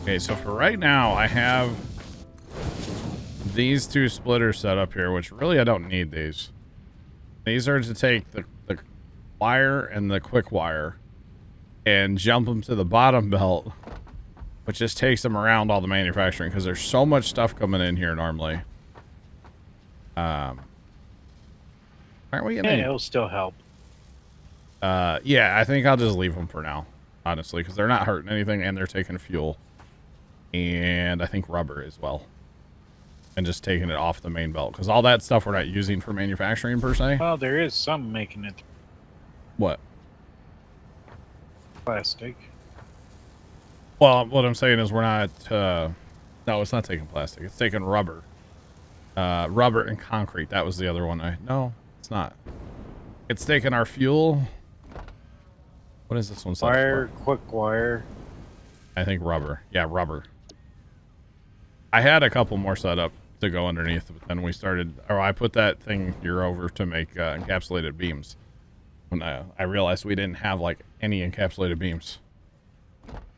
Okay, so for right now, I have these two splitters set up here, which really I don't need these. These are to take the wire and the quick wire and jump them to the bottom belt, which just takes them around all the manufacturing because there's so much stuff coming in here normally. Aren't we getting? Yeah, it'll still help. Yeah, I think I'll just leave them for now, honestly, because they're not hurting anything and they're taking fuel. And I think rubber as well. And just taking it off the main belt. Because all that stuff we're not using for manufacturing per se. Well, there is some making it What? plastic. Well, what I'm saying is we're not... no, it's not taking plastic. It's taking rubber. Rubber and concrete. That was the other one. No, it's not. It's taking our fuel. What is this one? Wire, quick wire. I think rubber. Yeah, rubber. I had a couple more set up to go underneath, but then we started, or I put that thing here over to make encapsulated beams. When I realized we didn't have like any encapsulated beams.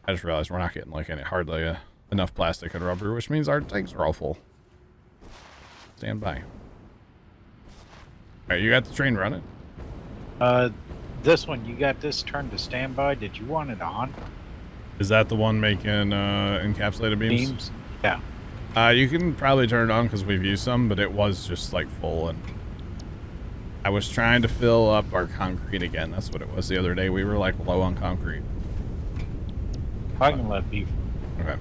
I just realized we're not getting like hardly enough plastic and rubber, which means our tanks are all full. Stand by. All right, you got the train running? This one, you got this turned to standby. Did you want it on? Is that the one making encapsulated beams? Yeah. You can probably turn it on because we've used some, but it was just like full, and I was trying to fill up our concrete again. That's what it was the other day. We were like low on concrete. I can let be. Okay.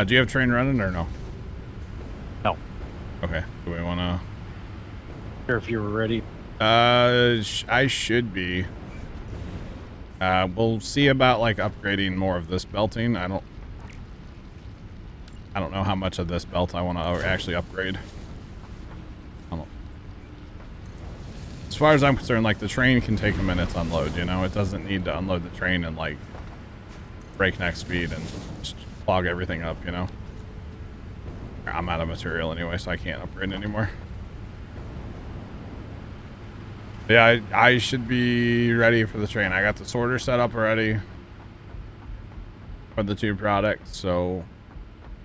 Do you have train running or no? No. Okay. Do we want to? Sure, if you were ready. I should be. We'll see about like upgrading more of this belting. I don't know how much of this belt I want to actually upgrade. As far as I'm concerned, like the train can take a minute to unload, you know? It doesn't need to unload the train and like breakneck speed and just clog everything up, you know? I'm out of material anyway, so I can't upgrade anymore. Yeah, I should be ready for the train. I got the sorter set up already for the two products, so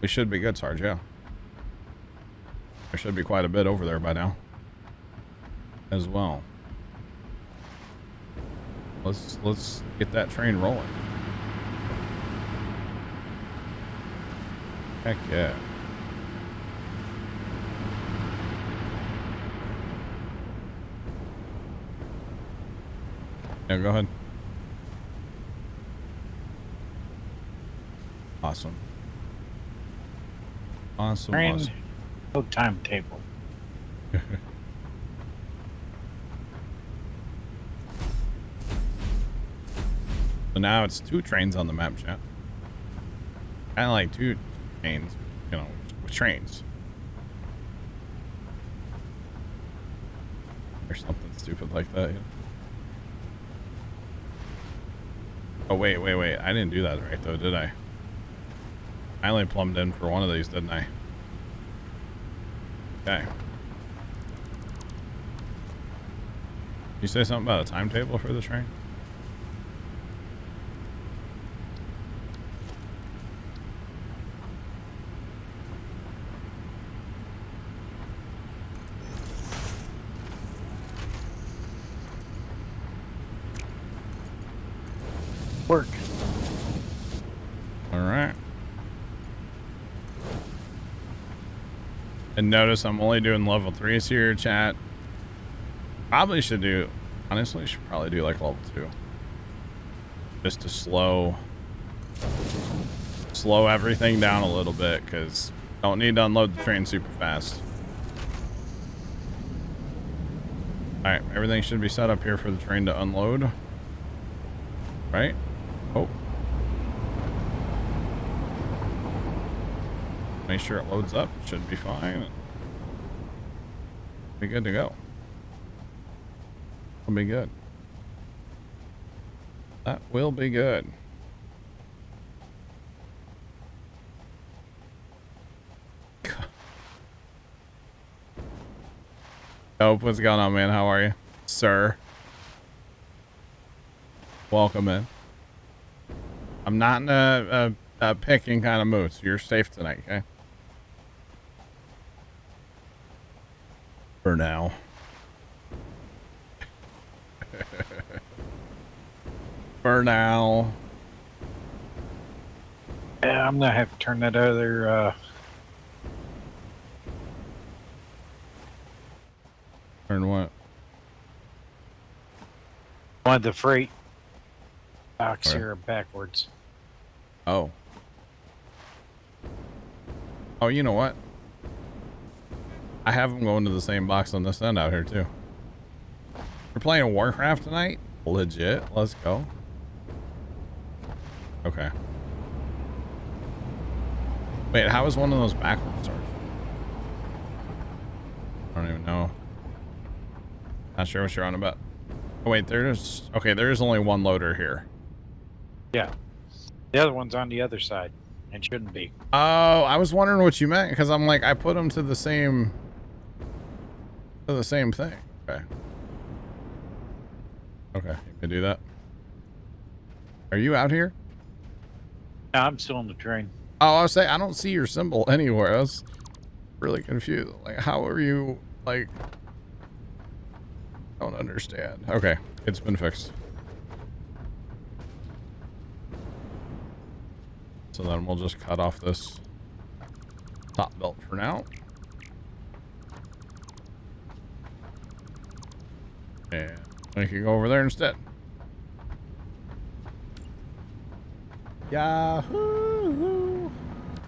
we should be good, Sarge, yeah. There should be quite a bit over there by now as well. Let's get that train rolling. Heck yeah. Yeah, go ahead. Awesome. Awesome. Train, awesome. no timetable. So now it's 2 trains on the map, chat. Kind of like 2 trains, you know, with trains. Or something stupid like that. Yeah. Oh, wait. I didn't do that right, though, did I? I only plumbed in for one of these, didn't I? Okay. You say something about a timetable for the train? Work. All right. And notice I'm only doing level 3s here, chat. Probably should do, honestly, should probably do like level 2. Just to slow everything down a little bit, because don't need to unload the train super fast. All right, everything should be set up here for the train to unload. Right? Oh. Make sure it loads up. Should be fine. Be good to go. Will be good. That will be good. Oh, what's going on, man? How are you, sir? Welcome in. I'm not in a picking kind of mood, so you're safe tonight, okay? For now. For now. Yeah, I'm gonna have to turn that other Turn what? one of the freight box Where? here backwards. Oh. Oh, you know what? I have them going to the same box on this end out here too. We're playing Warcraft tonight? Legit. Let's go. Okay. Wait, how is one of those backwards? I don't even know. Not sure what you're on about. Oh wait, there's... Okay, there is only one loader here. Yeah. The other one's on the other side. And shouldn't be. Oh, I was wondering what you meant, because I'm like, I put them to the same... thing. Okay. Okay, you can do that. Are you out here? No, I'm still on the train. Oh, I was saying, I don't see your symbol anywhere. I was really confused. Like, how are you, like... I don't understand. Okay, it's been fixed. So then we'll just cut off this top belt for now. And we can go over there instead. Yahoo!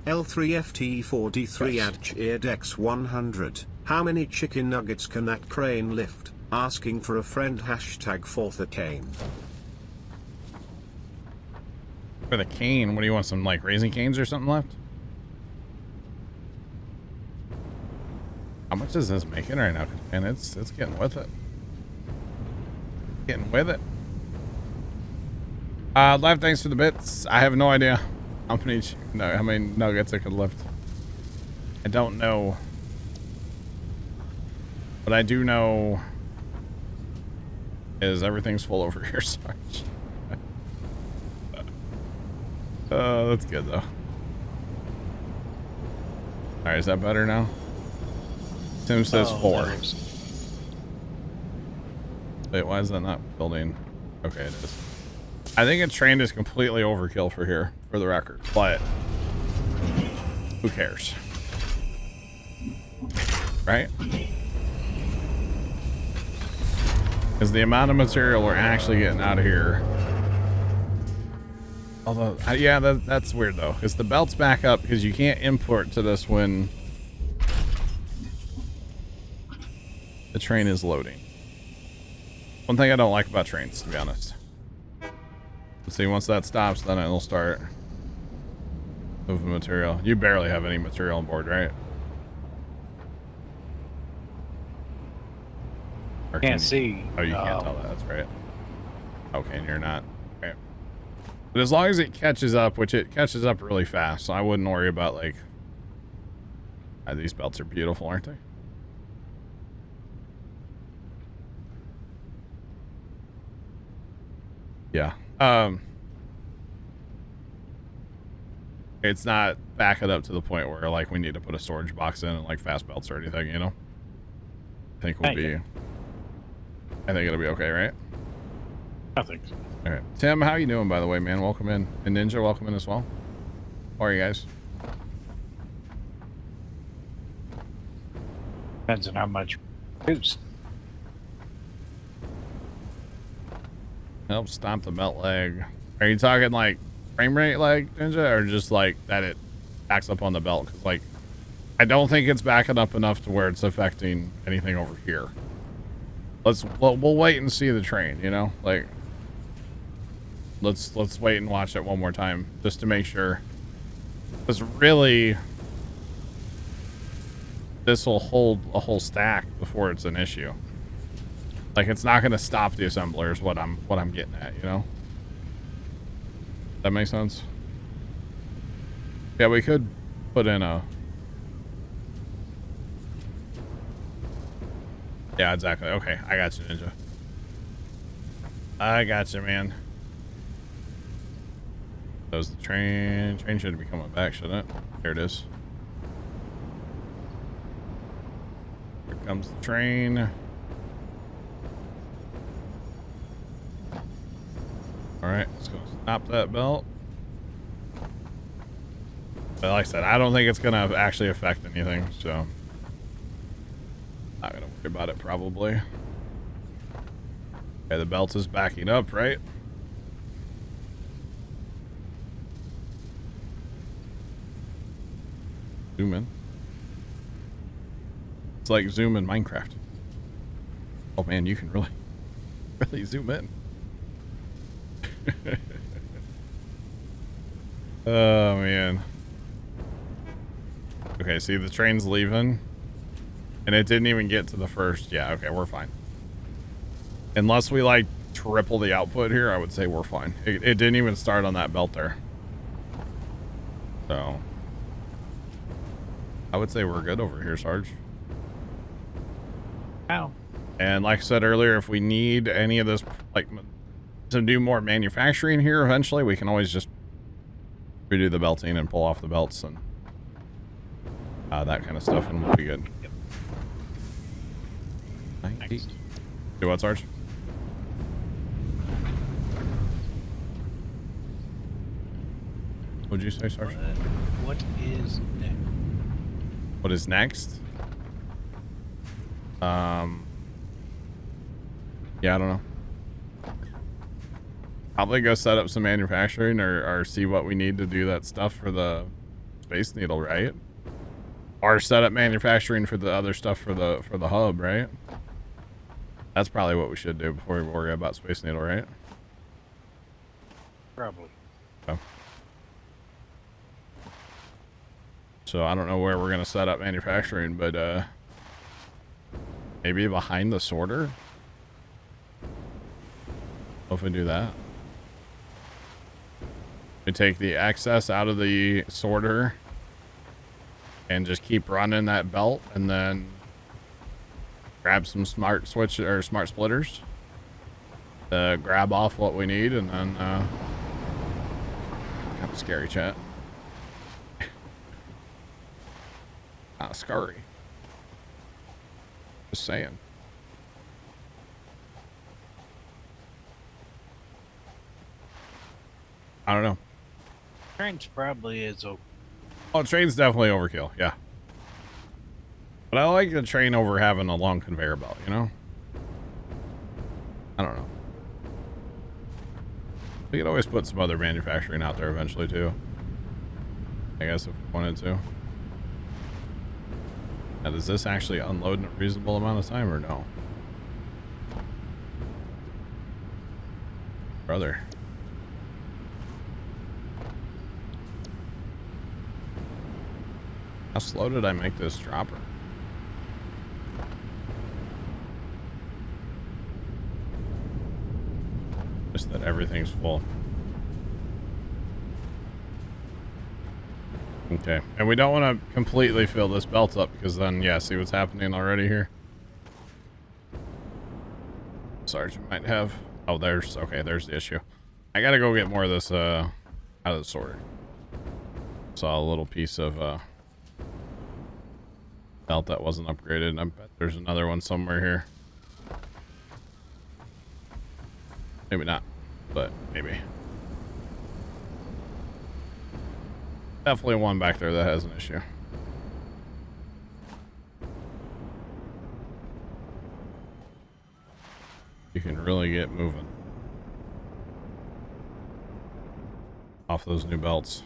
L3FT4D3 at Cheerdex 100. How many chicken nuggets can that crane lift? Asking for a friend. Hashtag for the cane. For the cane, what do you want? Some like Raising Canes or something left? How much is this making right now? Man, it's getting with it. Getting with it. Live, thanks for the bits. I have no idea how many nuggets I could lift. I don't know. What I do know is everything's full over here, Sarge. That's good though. Alright, is that better now? Tim says 4. Wait, why is that not building? Okay, it is. I think a train is completely overkill for here, for the record, but who cares? Right? Because the amount of material we're actually getting out of here. Although, yeah, that's weird though, because the belt's back up because you can't import to this when the train is loading. One thing I don't like about trains, to be honest. Let's see, once that stops, then it'll start moving material. You barely have any material on board, right? Or Can't see. Oh, you can't tell that. That's right. Okay, and you're not. Okay. But as long as it catches up, which it catches up really fast, so I wouldn't worry about, like... these belts are beautiful, aren't they? Yeah. It's not backing up to the point where, like, we need to put a storage box in and, like, fast belts or anything, you know? I think we'll be... I think it'll be okay, right? I think so. All right. Tim, how you doing, by the way, man? Welcome in. And Ninja, welcome in as well. How are you guys? Depends on how much boost. Help stomp the belt leg. Are you talking, like, frame rate leg, Ninja? Or just, like, that it backs up on the belt? Because, like, I don't think it's backing up enough to where it's affecting anything over here. We'll wait and see the train, you know? Like, let's wait and watch it one more time just to make sure. Because really, this will hold a whole stack before it's an issue. Like, it's not going to stop the assembler is what I'm getting at, you know? That makes sense? Yeah, we could put in a... Yeah, exactly. Okay, I got you, Ninja. I got you, man. Does the train? Train should be coming back, shouldn't it? There it is. Here comes the train. Alright, let's go stop that belt. But like I said, I don't think it's gonna actually affect anything, so not gonna worry about it probably. Okay, the belt is backing up, right? Zoom in. It's like zoom in Minecraft. Oh man, you can really zoom in. Oh man. Okay, see the train's leaving. And it didn't even get to the first. Yeah, okay, we're fine. Unless we like triple the output here, I would say we're fine. It didn't even start on that belt there. So I would say we're good over here, Sarge. Wow. And like I said earlier, if we need any of this, like, to do more manufacturing here eventually, we can always just redo the belting and pull off the belts and that kind of stuff, and we'll be good. Yep. 90. Next. Do what, Sarge? What'd you say, Sarge? What is next? What is next? Yeah, I don't know. Probably go set up some manufacturing or see what we need to do that stuff for the Space Needle, right? Or set up manufacturing for the other stuff for the hub, right? That's probably what we should do before we worry about Space Needle, right? Probably. Okay. So I don't know where we're gonna set up manufacturing, but maybe behind the sorter. If we do that, we take the excess out of the sorter and just keep running that belt, and then grab some smart switch or smart splitters to grab off what we need, and then kind of scary, chat. Kind of scary. Just saying. I don't know. Train's probably is okay. Oh, train's definitely overkill, yeah. But I like the train over having a long conveyor belt, you know? I don't know. We could always put some other manufacturing out there eventually, too. I guess if we wanted to. Now, does this actually unload in a reasonable amount of time or no? Brother. How slow did I make this dropper? Just that everything's full. Okay, and we don't want to completely fill this belt up because then, yeah, see what's happening already here? Sergeant might have... Oh, there's... Okay, there's the issue. I gotta go get more of this, out of the sorter. Saw a little piece of, belt that wasn't upgraded. I bet there's another one somewhere here. Maybe not, but maybe. Definitely one back there that has an issue. You can really get moving off those new belts.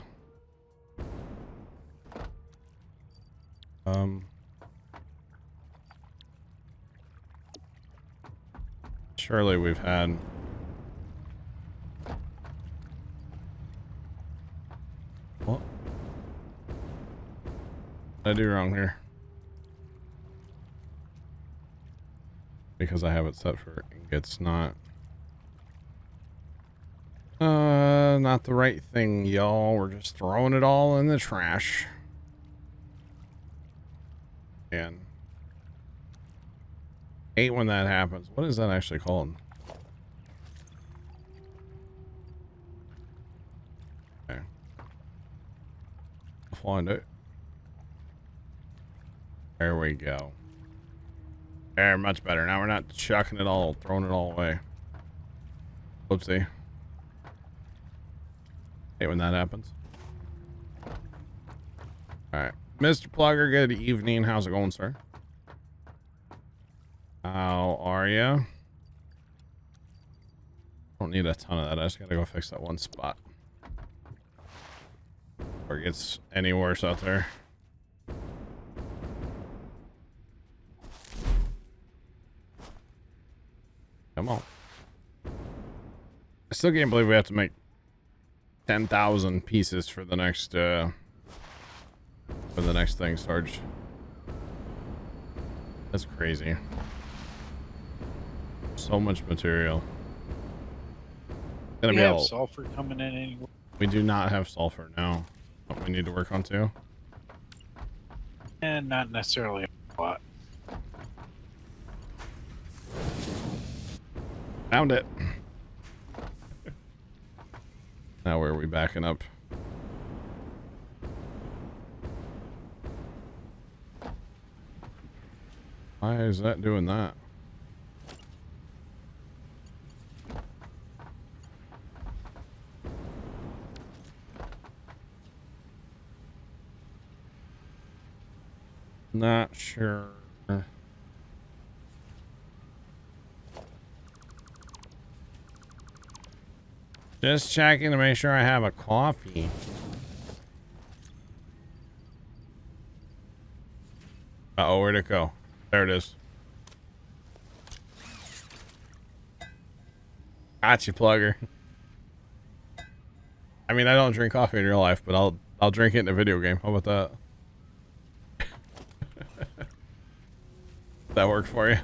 Surely we've had... What? What did I do wrong here? Because I have it set for ingots, not the right thing, y'all. We're just throwing it all in the trash. And hate when that happens. What is that actually called? Okay. find it. There we go. There, much better. Now we're not chucking it all, throwing it all away. Whoopsie. Hate when that happens. Alright. Mr. Plugger, good evening. How's it going, sir? How are you? Don't need a ton of that. I just gotta go fix that one spot. Before it gets any worse out there. Come on. I still can't believe we have to make 10,000 pieces for the next thing, Sarge. That's crazy. So much material. Do we have sulfur coming in anywhere? We do not have sulfur now. What we need to work on too. And not necessarily a lot. Found it. Now where are we backing up? Why is that doing that? Not sure. Just checking to make sure I have a coffee. Uh-oh, where'd it go? There it is. Gotcha, Plugger. I mean, I don't drink coffee in real life, but I'll drink it in a video game. How about that? That worked for you?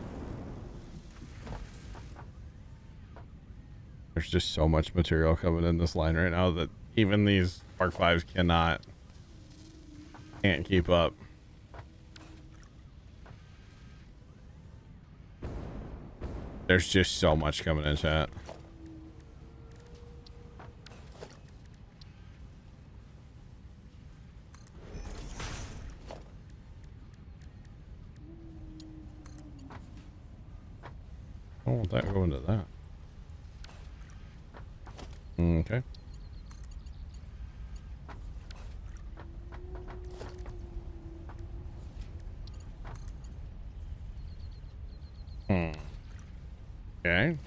There's just so much material coming in this line right now that even these Mark 5s can't keep up. There's just so much coming in, chat. I don't want that going to that. Okay. Okay.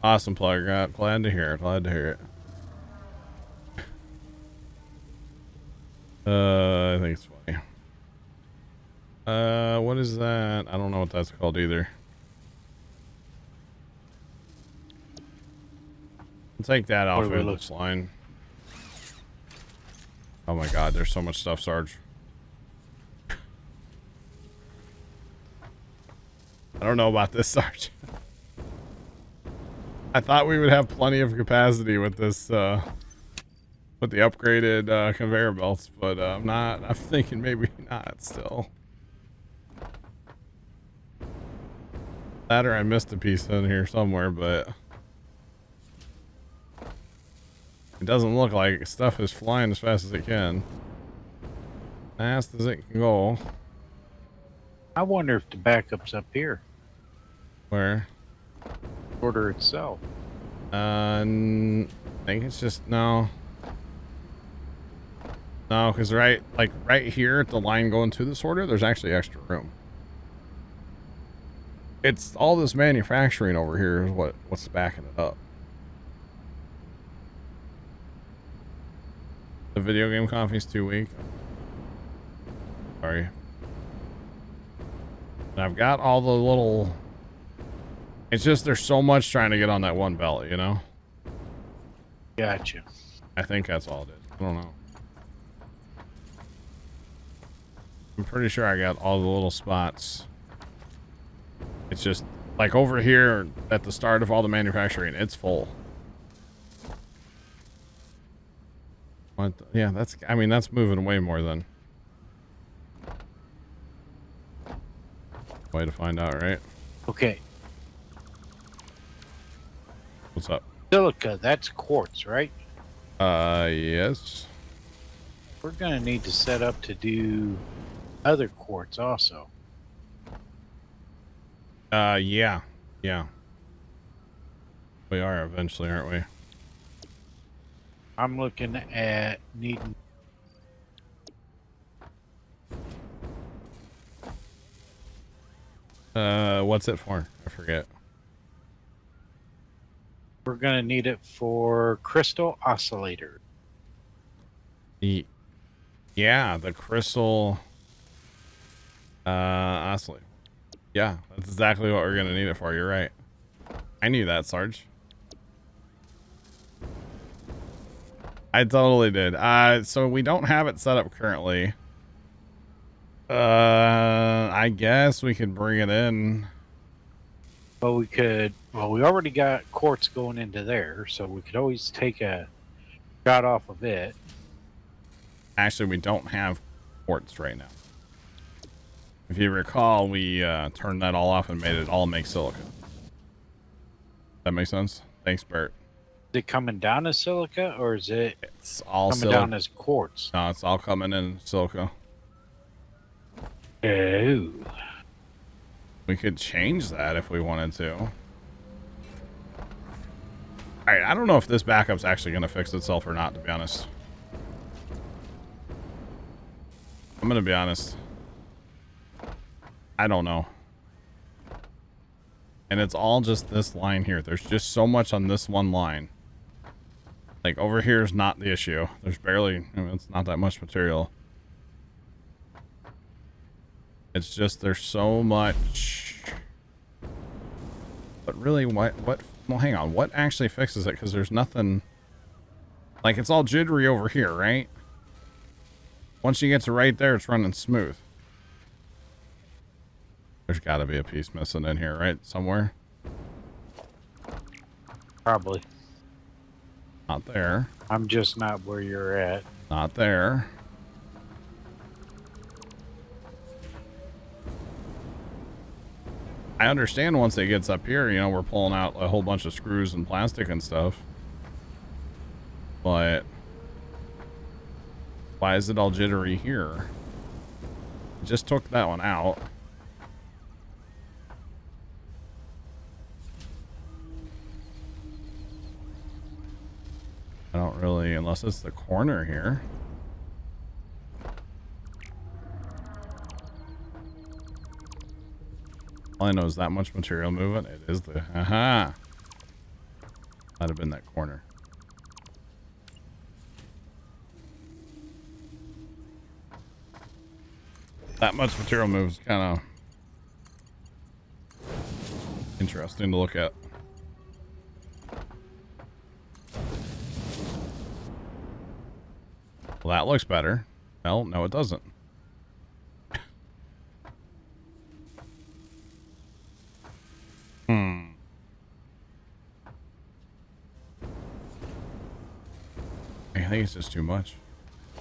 Awesome, Plugger. Glad to hear it. Glad to hear it. I think it's funny. What is that? I don't know what that's called either. I'll take that off of this line. Oh my god, there's so much stuff, Sarge. I don't know about this, Sarge. I thought we would have plenty of capacity with this, with the upgraded conveyor belts, but I'm thinking maybe not still. That or I missed a piece in here somewhere, but it doesn't look like stuff is flying as fast as it can. Fast as it can go. I wonder if the backup's up here. Where? Order itself. I think it's just no, because right here at the line going to the sorter, there's actually extra room. It's all this manufacturing over here is what's backing it up. The video game coffee's too weak. Sorry. And I've got all the little. It's just there's so much trying to get on that one belt, you know? Gotcha. I think that's all it is. I don't know. I'm pretty sure I got all the little spots. It's just like over here at the start of all the manufacturing, it's full. What? Yeah, I mean, that's moving way more than. Way to find out, right? Okay. What's up? Silica, that's quartz, right? Yes. We're gonna need to set up to do other quartz also. Yeah. Yeah. We are eventually, aren't we? I'm looking at needing. What's it for? I forget. We're gonna need it for crystal oscillator. Yeah, the crystal oscillator. Yeah, that's exactly what we're gonna need it for. You're right. I knew that, Sarge. I totally did. So we don't have it set up currently. I guess we could bring it in. Well, we could. Well, we already got quartz going into there, so we could always take a shot off of it. Actually, we don't have quartz right now. If you recall, we turned that all off and made it all make silica. That makes sense? Thanks, Bert. Is it coming down as silica, or is it It's all coming silica. down as quartz? No, it's all coming in silica. Oh. We could change that if we wanted to. Alright, I don't know if this backup's actually going to fix itself or not, to be honest. I'm going to be honest. I don't know. And it's all just this line here. There's just so much on this one line. Like, over here is not the issue. There's barely, I mean, it's not that much material. It's just there's so much. But really, what, well, hang on. What actually fixes it? Because there's nothing, like, it's all jittery over here, right? Once you get to right there, it's running smooth. There's got to be a piece missing in here, right? Somewhere. Probably. Not there. I'm just not where you're at. Not there. I understand once it gets up here, you know, we're pulling out a whole bunch of screws and plastic and stuff. But why is it all jittery here? Just took that one out. I don't really, unless it's the corner here. All I know is that much material movement. It is the, aha. Might have been that corner. That much material moves kind of interesting to look at. Well, that looks better. Well, no, it doesn't. I think it's just too much.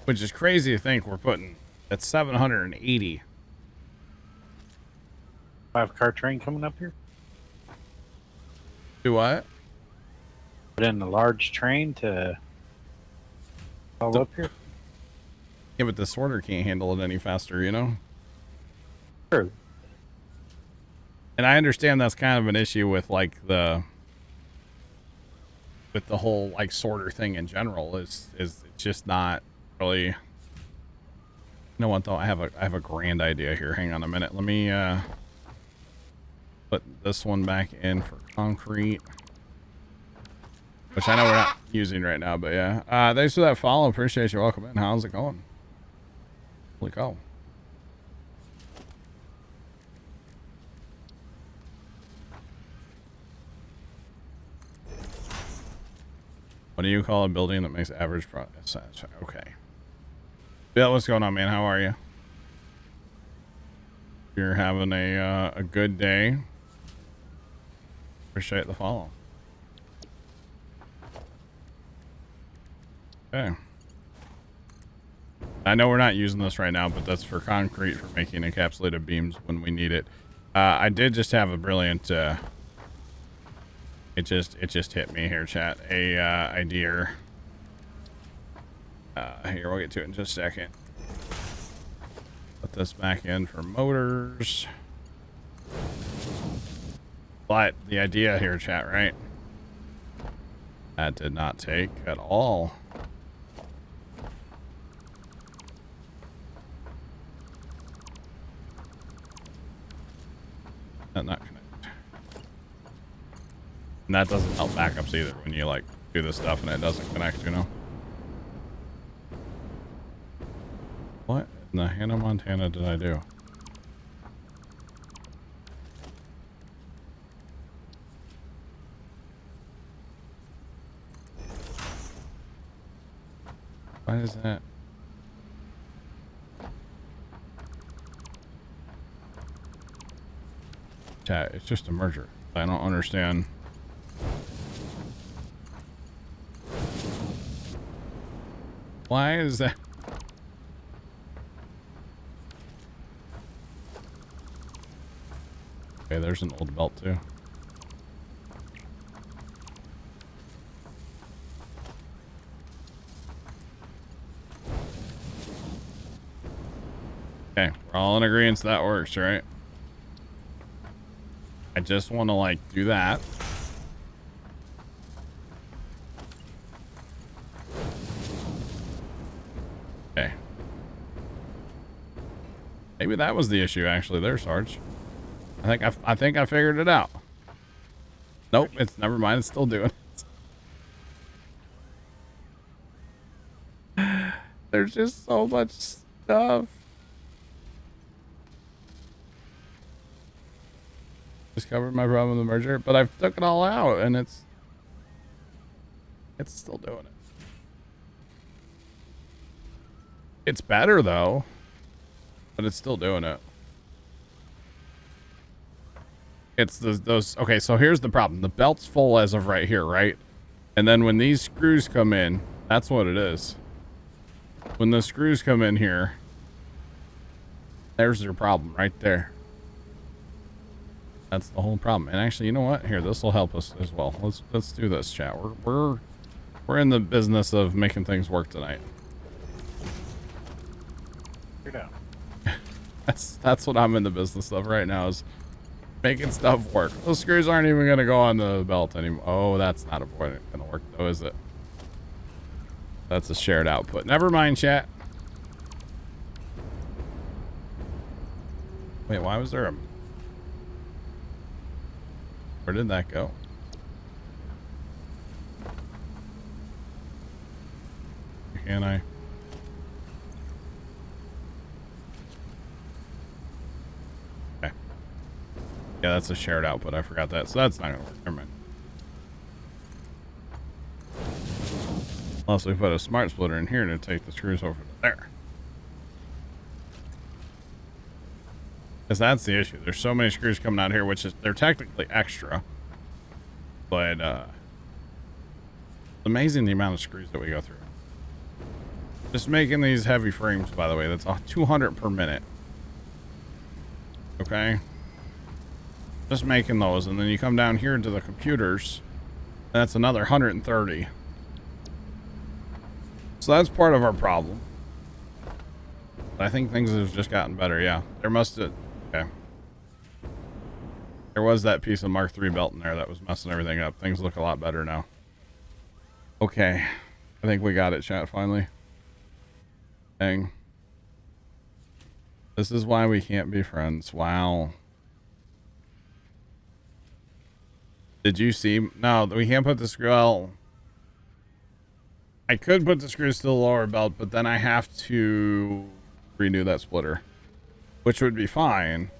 Which is crazy to think we're putting at 780. 5-car train coming up here? Do what? Put in a large train to haul up here? Yeah, but the sorter can't handle it any faster, you know? True. And I understand that's kind of an issue with like with the whole like sorter thing in general is it's just not really. You know what though? I have a grand idea here. Hang on a minute. Let me put this one back in for concrete, which I know we're not using right now, but yeah. Thanks for that follow. Appreciate you. Welcome in. How's it going? Holy cow. What do you call a building that makes average progress? Okay. Bill, what's going on, man? How are you? You're having a good day. Appreciate the follow. Okay. I know we're not using this right now, but that's for concrete for making encapsulated beams when we need it. I did just have a brilliant It just hit me here, chat. A idea. Here, we'll get to it in just a second. Put this back in for motors. But the idea here, chat, right? That did not take at all. Not connect. And that doesn't help backups either when you like do this stuff and it doesn't connect, you know? What in the Hannah Montana did I do? Why is that? Chat, it's just a merger. I don't understand. Why is that? Okay, there's an old belt too. Okay, we're all in agreement that works, right? I just want to like do that. Okay. Maybe that was the issue actually there, Sarge. I think I figured it out. Nope, it's never mind, it's still doing it. There's just so much stuff. Discovered my problem with the merger, but I've took it all out and it's still doing it. It's better though, but it's still doing it. It's those okay, so here's the problem. The belt's full as of right here, right? And then when these screws come in, that's what it is. When the screws come in here, there's their problem right there. That's the whole problem. And actually, you know what? Here, this will help us as well. Let's do this, chat. We're in the business of making things work tonight. That's what I'm in the business of right now, is making stuff work. Those screws aren't even gonna go on the belt anymore. Oh, that's not gonna work though, is it? That's a shared output. Never mind, chat. Wait, why was there a... Where did that go? Can I? Okay. Yeah, that's a shared output. I forgot that. So that's not gonna work. Never mind. Unless we put a smart splitter in here to take the screws over to there. Because that's the issue. There's so many screws coming out here, which is, they're technically extra. But, it's amazing the amount of screws that we go through. Just making these heavy frames, by the way, that's 200 per minute. Okay? Just making those, and then you come down here to the computers, and that's another 130. So that's part of our problem. But I think things have just gotten better, yeah. There must have... Okay. There was that piece of Mark III belt in there that was messing everything up. Things look a lot better now. Okay. I think we got it, chat, finally. Dang. This is why we can't be friends. Wow. Did you see? No, we can't put the screw... Well, I could put the screws to the lower belt, but then I have to renew that splitter, which would be fine.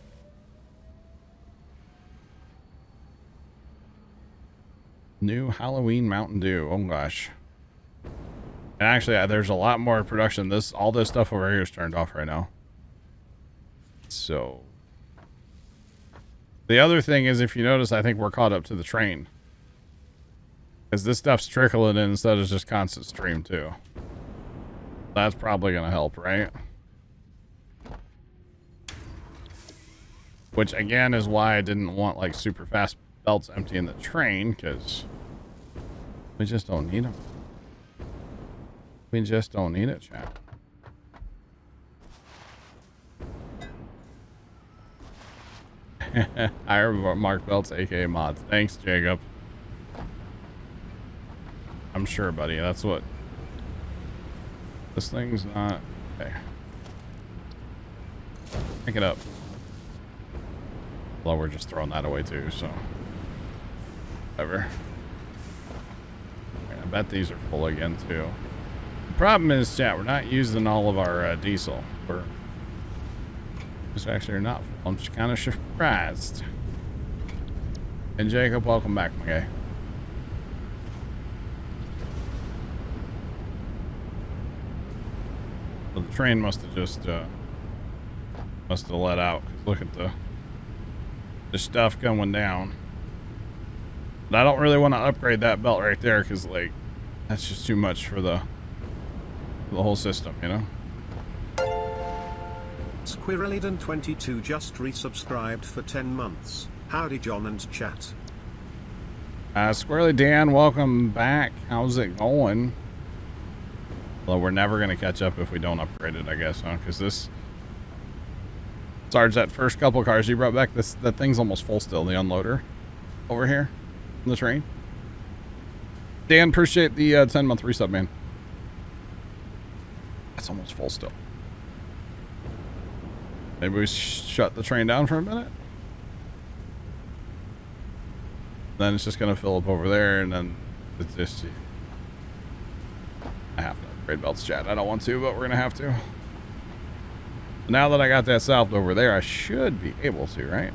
New Halloween Mountain Dew. Oh gosh. And actually, there's a lot more production. All this stuff over here is turned off right now. So the other thing is, if you notice, I think we're caught up to the train, because this stuff's trickling in instead of just constant stream too. That's probably gonna help, right? Which again is why I didn't want like super fast belts emptying the train because we just don't need them. We just don't need it, chat. I remember Mark Belts, aka Mods. Thanks, Jacob. I'm sure, buddy. That's what. This thing's not. Okay. Pick it up. Well, we're just throwing that away too, so. Whatever. I bet these are full again too. The problem is, chat, we're not using all of our diesel. We're just actually not full. I'm just kind of surprised. And Jacob, welcome back, my guy. So the train must have just let out. 'Cause look at the stuff going down. But I don't really want to upgrade that belt right there because, like, that's just too much for the whole system, you know? Squirreliden22 just resubscribed for 10 months. Howdy, John and chat. Squirrely Dan, welcome back. How's it going? Well, we're never going to catch up if we don't upgrade it, I guess, huh? Because this... Sarge, that first couple cars you brought back, that thing's almost full still, the unloader over here on the train. Dan, appreciate the 10-month resub, man. That's almost full still. Maybe we shut the train down for a minute? Then it's just going to fill up over there, and then it's just... I have to upgrade belts, chat. I don't want to, but we're going to have to. Now that I got that solved over there, I should be able to, right?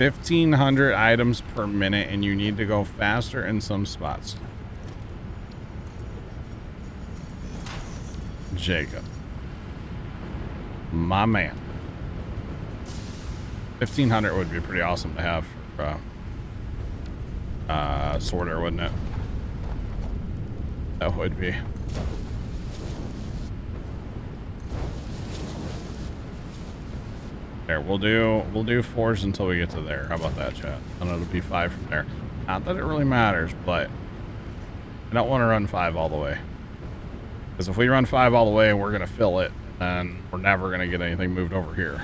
$1,500 items per minute, and you need to go faster in some spots. Jacob. My man. 1,500 would be pretty awesome to have for sorter, wouldn't it? That would be. There, we'll do 4s until we get to there. How about that, chat? And it'll be 5 from there. Not that it really matters, but I don't want to run 5 all the way. Because if we run 5 all the way, we're going to fill it, and we're never going to get anything moved over here.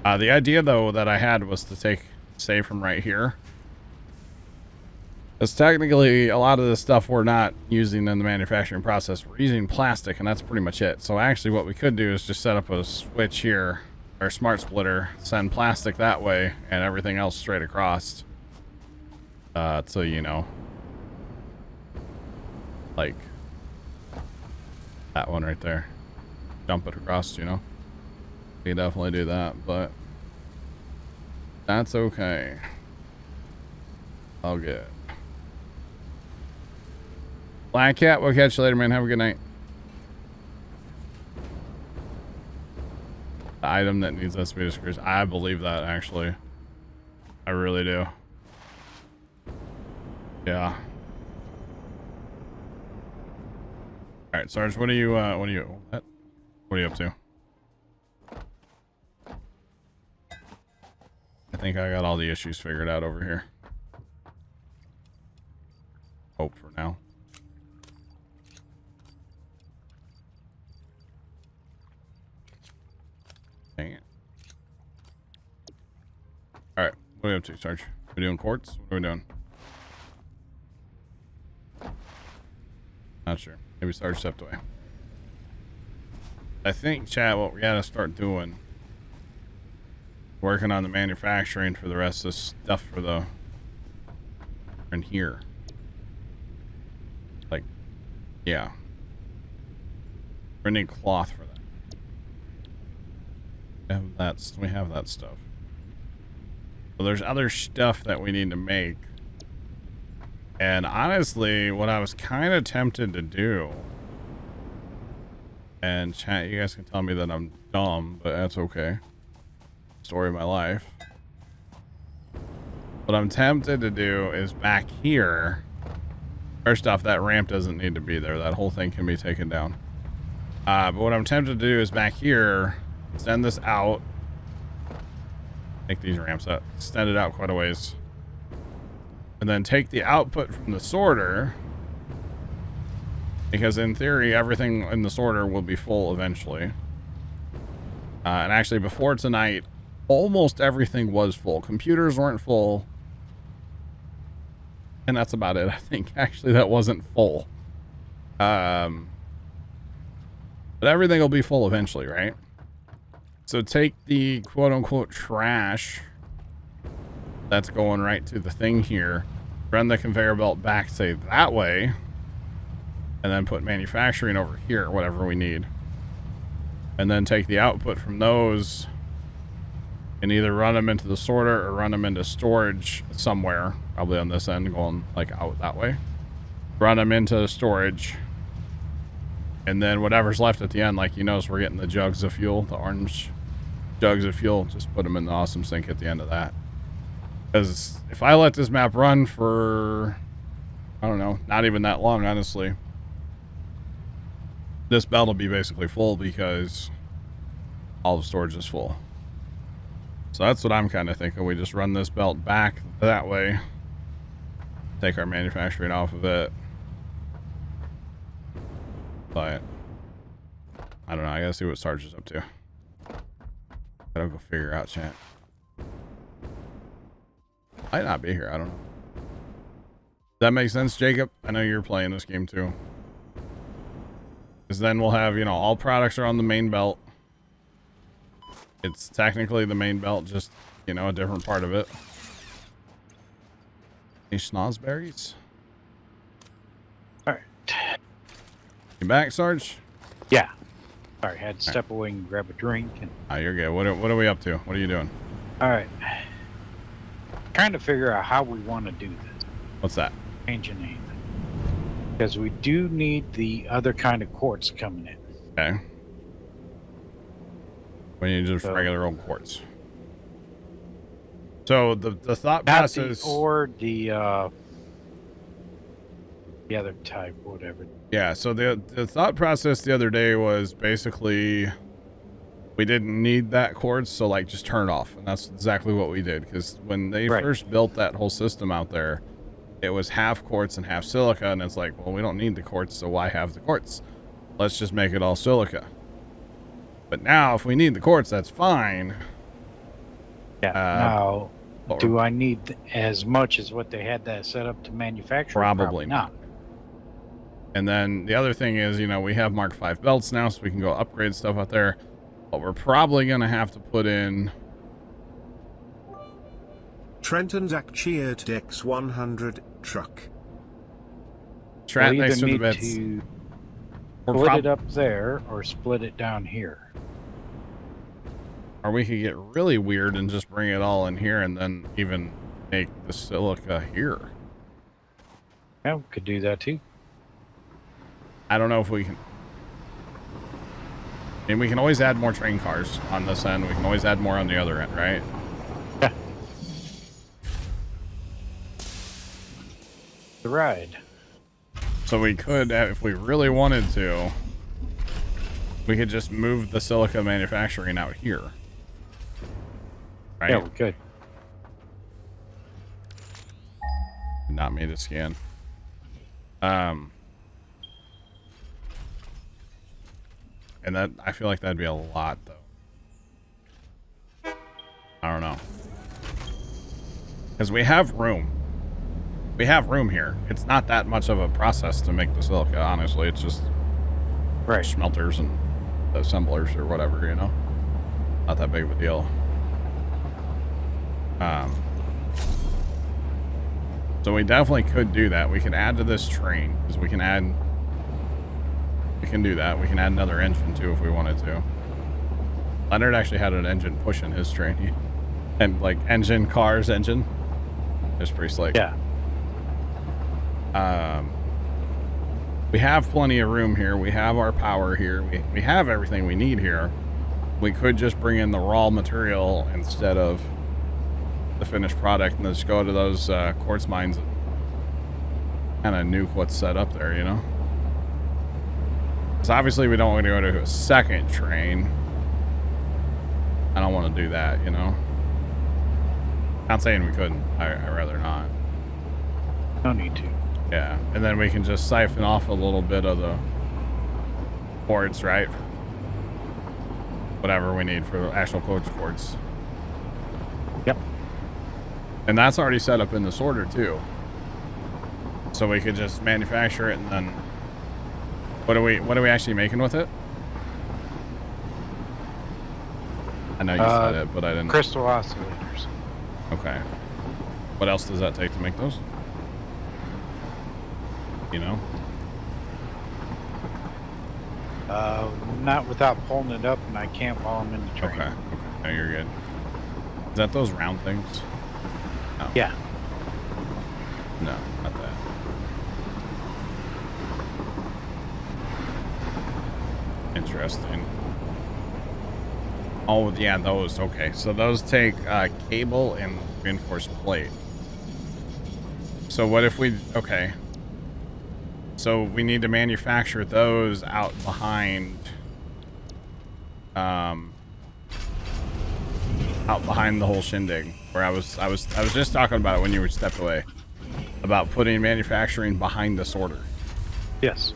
The idea, though, that I had was to take, say, from right here. Because technically, a lot of the stuff we're not using in the manufacturing process. We're using plastic, and that's pretty much it. So actually, what we could do is just set up a switch here, or smart splitter, send plastic that way, and everything else straight across. So, you know, like that one right there. Jump it across, you know. We can definitely do that, but that's okay. All good. Black Cat, we'll catch you later, man. Have a good night. The item that needs us to be screws. I believe that, actually. I really do. Yeah. All right, Sarge, what are you up to? I think I got all the issues figured out over here. Hope for now. Dang it. All right, what are we up to, Sarge? We doing quartz? What are we doing? Not sure. Maybe Sarge stepped away. I think, chat, what we gotta start doing, working on the manufacturing for the rest of this stuff for the in here. Like, yeah. We need cloth for that. We have that stuff. So there's other stuff that we need to make. And honestly, what I was kind of tempted to do, and chat, you guys can tell me that I'm dumb, but that's okay. Story of my life. What I'm tempted to do is back here. First off, that ramp doesn't need to be there. That whole thing can be taken down. But what I'm tempted to do is back here, extend this out. Make these ramps up. Extend it out quite a ways. And then take the output from the sorter. Because in theory, everything in the sorter will be full eventually. And actually, before tonight, almost everything was full. Computers weren't full. And that's about it. I think actually that wasn't full. But everything will be full eventually, right? So take the quote unquote trash that's going right to the thing here, run the conveyor belt back, say that way, and then put manufacturing over here, whatever we need. And then take the output from those and either run them into the sorter or run them into storage somewhere, probably on this end, going like out that way. Run them into storage. And then whatever's left at the end, like you notice we're getting the jugs of fuel, the orange jugs of fuel, just put them in the awesome sink at the end of that. Because if I let this map run for, I don't know, not even that long, honestly, this belt will be basically full because all the storage is full. So that's what I'm kind of thinking. We just run this belt back that way, take our manufacturing off of it. But I don't know. I gotta see what Sarge is up to. Gotta go figure out, chat. Might not be here. I don't know. Does that make sense, Jacob? I know you're playing this game too. Because then we'll have, you know, all products are on the main belt. It's technically the main belt, just, you know, a different part of it. Any schnozberries? All right. You back, Sarge? Yeah. Sorry, had to step away and grab a drink. And... Oh, you're good. What are we up to? What are you doing? All right. Trying to figure out how we want to do this. What's that? Changing anything. Because we do need the other kind of quartz coming in. Okay. We need just regular old quartz. So the thought Not process, or the other type, whatever. yeah. So the thought process the other day was basically we didn't need that quartz, so like just turn it off, and that's exactly what we did. Because when they first built that whole system out there, it was half quartz and half silica, and it's like, well, we don't need the quartz, so why have the quartz? Let's just make it all silica. But now, if we need the quartz, that's fine. Yeah. Now, do I need as much as what they had that set up to manufacture? Probably not. And then the other thing is, you know, we have Mark V belts now, so we can go upgrade stuff out there. But we're probably going to have to put in... Trenton Zach cheered X100 truck. Strat next to the bits. To split it up there or split it down here. Or we could get really weird and just bring it all in here and then even make the silica here. Yeah, we could do that too. I don't know if we can. I mean, we can always add more train cars on this end. We can always add more on the other end, right? Yeah. The ride. So we could, if we really wanted to, we could just move the silica manufacturing out here. Right? Yeah, we could. Not me to scan. And that, I feel like that'd be a lot, though. I don't know. Because we have room. We have room here. It's not that much of a process to make the silica, honestly. It's just smelters and assemblers or whatever, you know? Not that big of a deal. So we definitely could do that. We can add to this train, because we can add... We can do that. We can add another engine, too, if we wanted to. Leonard actually had an engine pushing his train. And, like, engine, cars, engine. It's pretty slick. Yeah. We have plenty of room here. We have our power here. We have everything we need here. We could just bring in the raw material instead of the finished product and just go to those quartz mines and kind of nuke what's set up there, you know? Because obviously we don't want to go to a second train. I don't want to do that, you know? Not saying we couldn't. I'd rather not. No need to. Yeah, and then we can just siphon off a little bit of the quartz, right? Whatever we need for the actual quartz. Yep. And that's already set up in the sorter too. So we could just manufacture it and then what are we actually making with it? I know you said it, but I didn't. Crystal oscillators. Okay. What else does that take to make those? You know? Not without pulling it up, and I can't while I'm in the train. Okay. No, you're good. Is that those round things? No. Yeah. No, not that. Interesting. Oh, yeah, those. Okay, so those take cable and reinforced plate. So what if we... Okay. So we need to manufacture those out behind... out behind the whole shindig. Where I was just talking about it when you were stepped away. About putting manufacturing behind the sorter. Yes.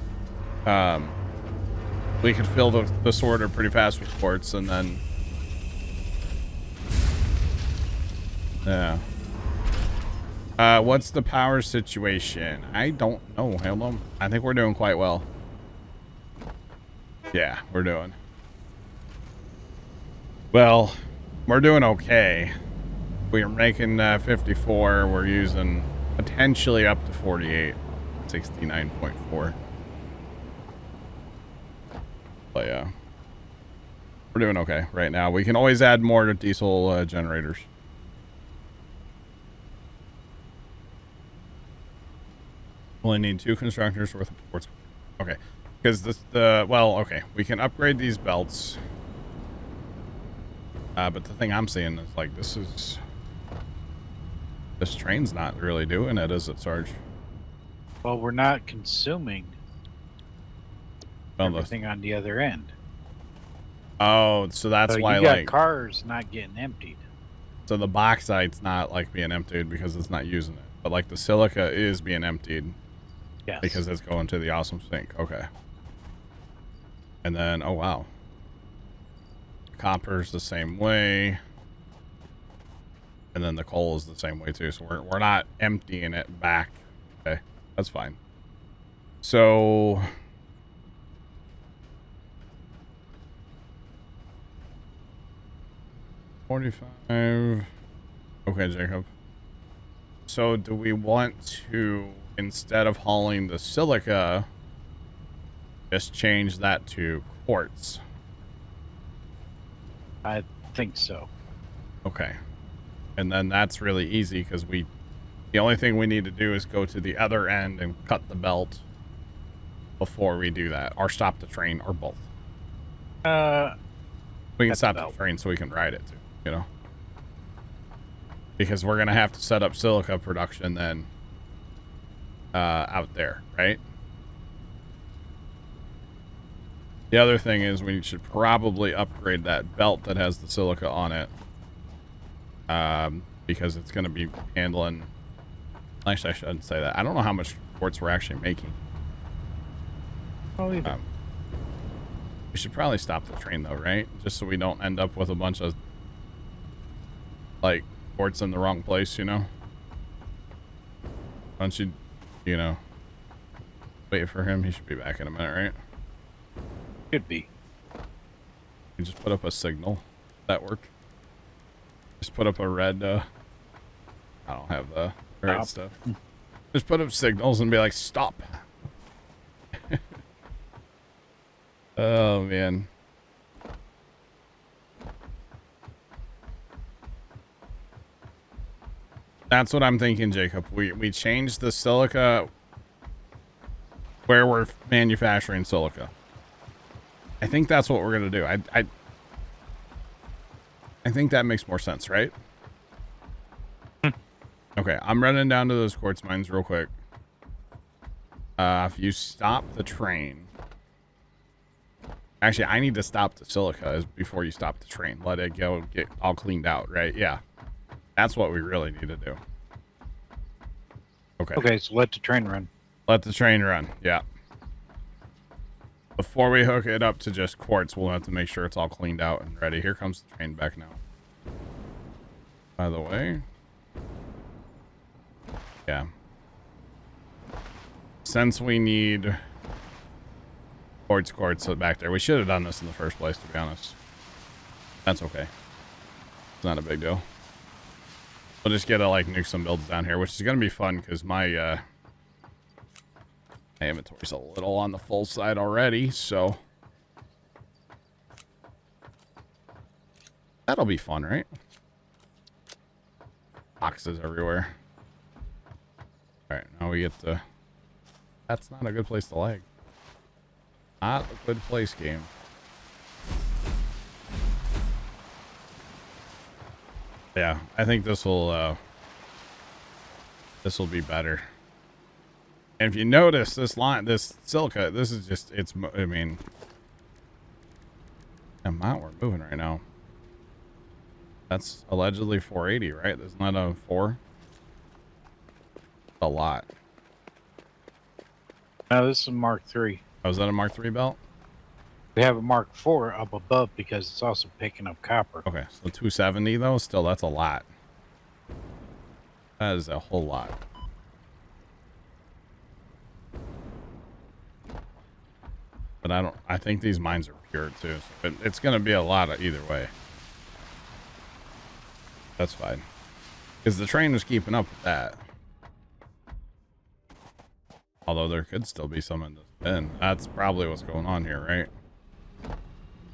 We could fill the sorter pretty fast with quartz and then... Yeah. What's the power situation? I don't know. Hold on. I think we're doing quite well. Yeah, we're doing. Well, we're doing okay. We're making 54. We're using potentially up to 48. 69.4. But yeah. We're doing okay right now. We can always add more diesel generators. Only need 2 constructors worth of quartz. Okay. Because okay. We can upgrade these belts. But the thing I'm seeing is like, this train's not really doing it, is it, Sarge? Well, we're not consuming everything on the other end. Oh, so that's So why, you got like, cars not getting emptied. so the bauxite's not like being emptied because it's not using it, but like the silica is being emptied. Yes. Because it's going to the awesome sink. Okay. And then, oh wow. Copper's the same way. And then the coal is the same way too. So we're not emptying it back. Okay. That's fine. So... $45. Okay, Jacob. So do we want to, instead of hauling the silica, just change that to quartz? I think so. Okay. And then that's really easy because the only thing we need to do is go to the other end and cut the belt before we do that, or stop the train, or both. We can stop the train so we can ride it too, you know? Because we're going to have to set up silica production then out there, right? The other thing is we should probably upgrade that belt that has the silica on it. Because it's going to be handling... Actually, I shouldn't say that. I don't know how much quartz we're actually making. Oh, either. We should probably stop the train though, right? Just so we don't end up with a bunch of like quartz in the wrong place, you know? Why don't you know, wait for him? He should be back in a minute, right? Could be. You just put up a signal. That work? Just put up a red, I don't have the right stuff. Just put up signals and be like, stop. Oh, man. That's what I'm thinking, Jacob. We changed the silica where we're manufacturing silica. I think that's what we're going to do. I think that makes more sense, right? Okay, I'm running down to those quartz mines real quick. If you stop the train... Actually, I need to stop the silica before you stop the train. Let it go get all cleaned out, right? Yeah. That's what we really need to do. Okay. Okay, so let the train run. Let the train run. Yeah. Before we hook it up to just quartz, we'll have to make sure it's all cleaned out and ready. Here comes the train back now. By the way. Yeah. Since we need quartz back there, we should have done this in the first place, to be honest. That's okay. It's not a big deal. We'll just get to like nuke some builds down here, which is gonna be fun because my inventory's a little on the full side already, so that'll be fun, right? Boxes everywhere. All right, now we get to. That's not a good place to lag. Not a good place, game. Yeah, I think this will be better. And if you notice this line, this silica, this is just, it's, I mean, the amount we're moving right now. That's allegedly 480, right? Isn't that a 4? A lot. No, this is Mark III. Oh, is that a Mark III belt? We have a Mark IV up above because it's also picking up copper. Okay, so 270 though, still that's a lot. That is a whole lot. But I think these mines are pure too. But it's going to be a lot of either way. That's fine. Because the train was keeping up with that. Although there could still be some in this bin. That's probably what's going on here, right?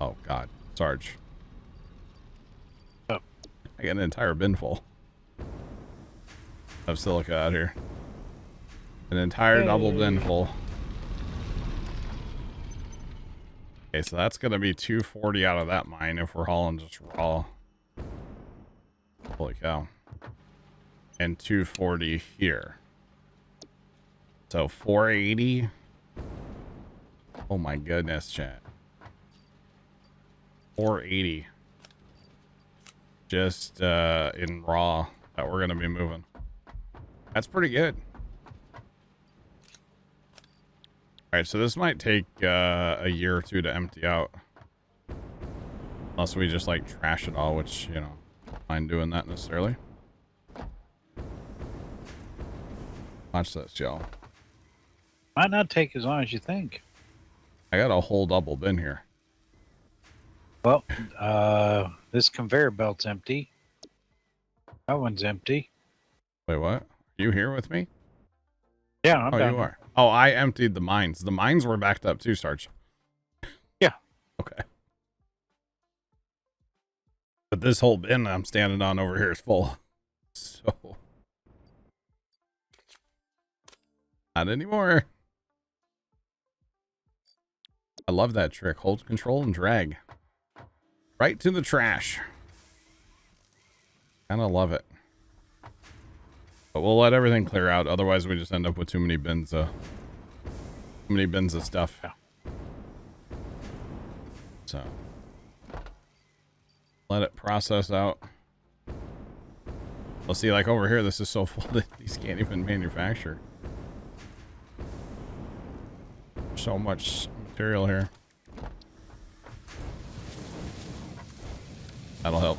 Oh, God. Sarge. Oh. I got an entire bin full of silica out here. An entire double bin full. Okay, so that's going to be 240 out of that mine if we're hauling just raw. Holy cow. And 240 here. So 480. Oh my goodness, chat. 480. Just in raw that we're going to be moving. That's pretty good. All right, so this might take a year or two to empty out. Unless we just like trash it all, which, you know, I don't mind doing that necessarily. Watch this, y'all. Might not take as long as you think. I got a whole double bin here. Well, this conveyor belt's empty. That one's empty. Wait, what? Are you here with me? Yeah, I'm Oh, down you here. are. Oh, I emptied the mines. The mines were backed up too, Sarge. Yeah. Okay. But this whole bin I'm standing on over here is full. So. Not anymore. I love that trick. Hold control and drag. Right to the trash. Kinda love it. But we'll let everything clear out. Otherwise, we just end up with too many bins of stuff. Yeah. So let it process out. We'll see, like over here, this is so full that these can't even manufacture. So much material here. That'll help.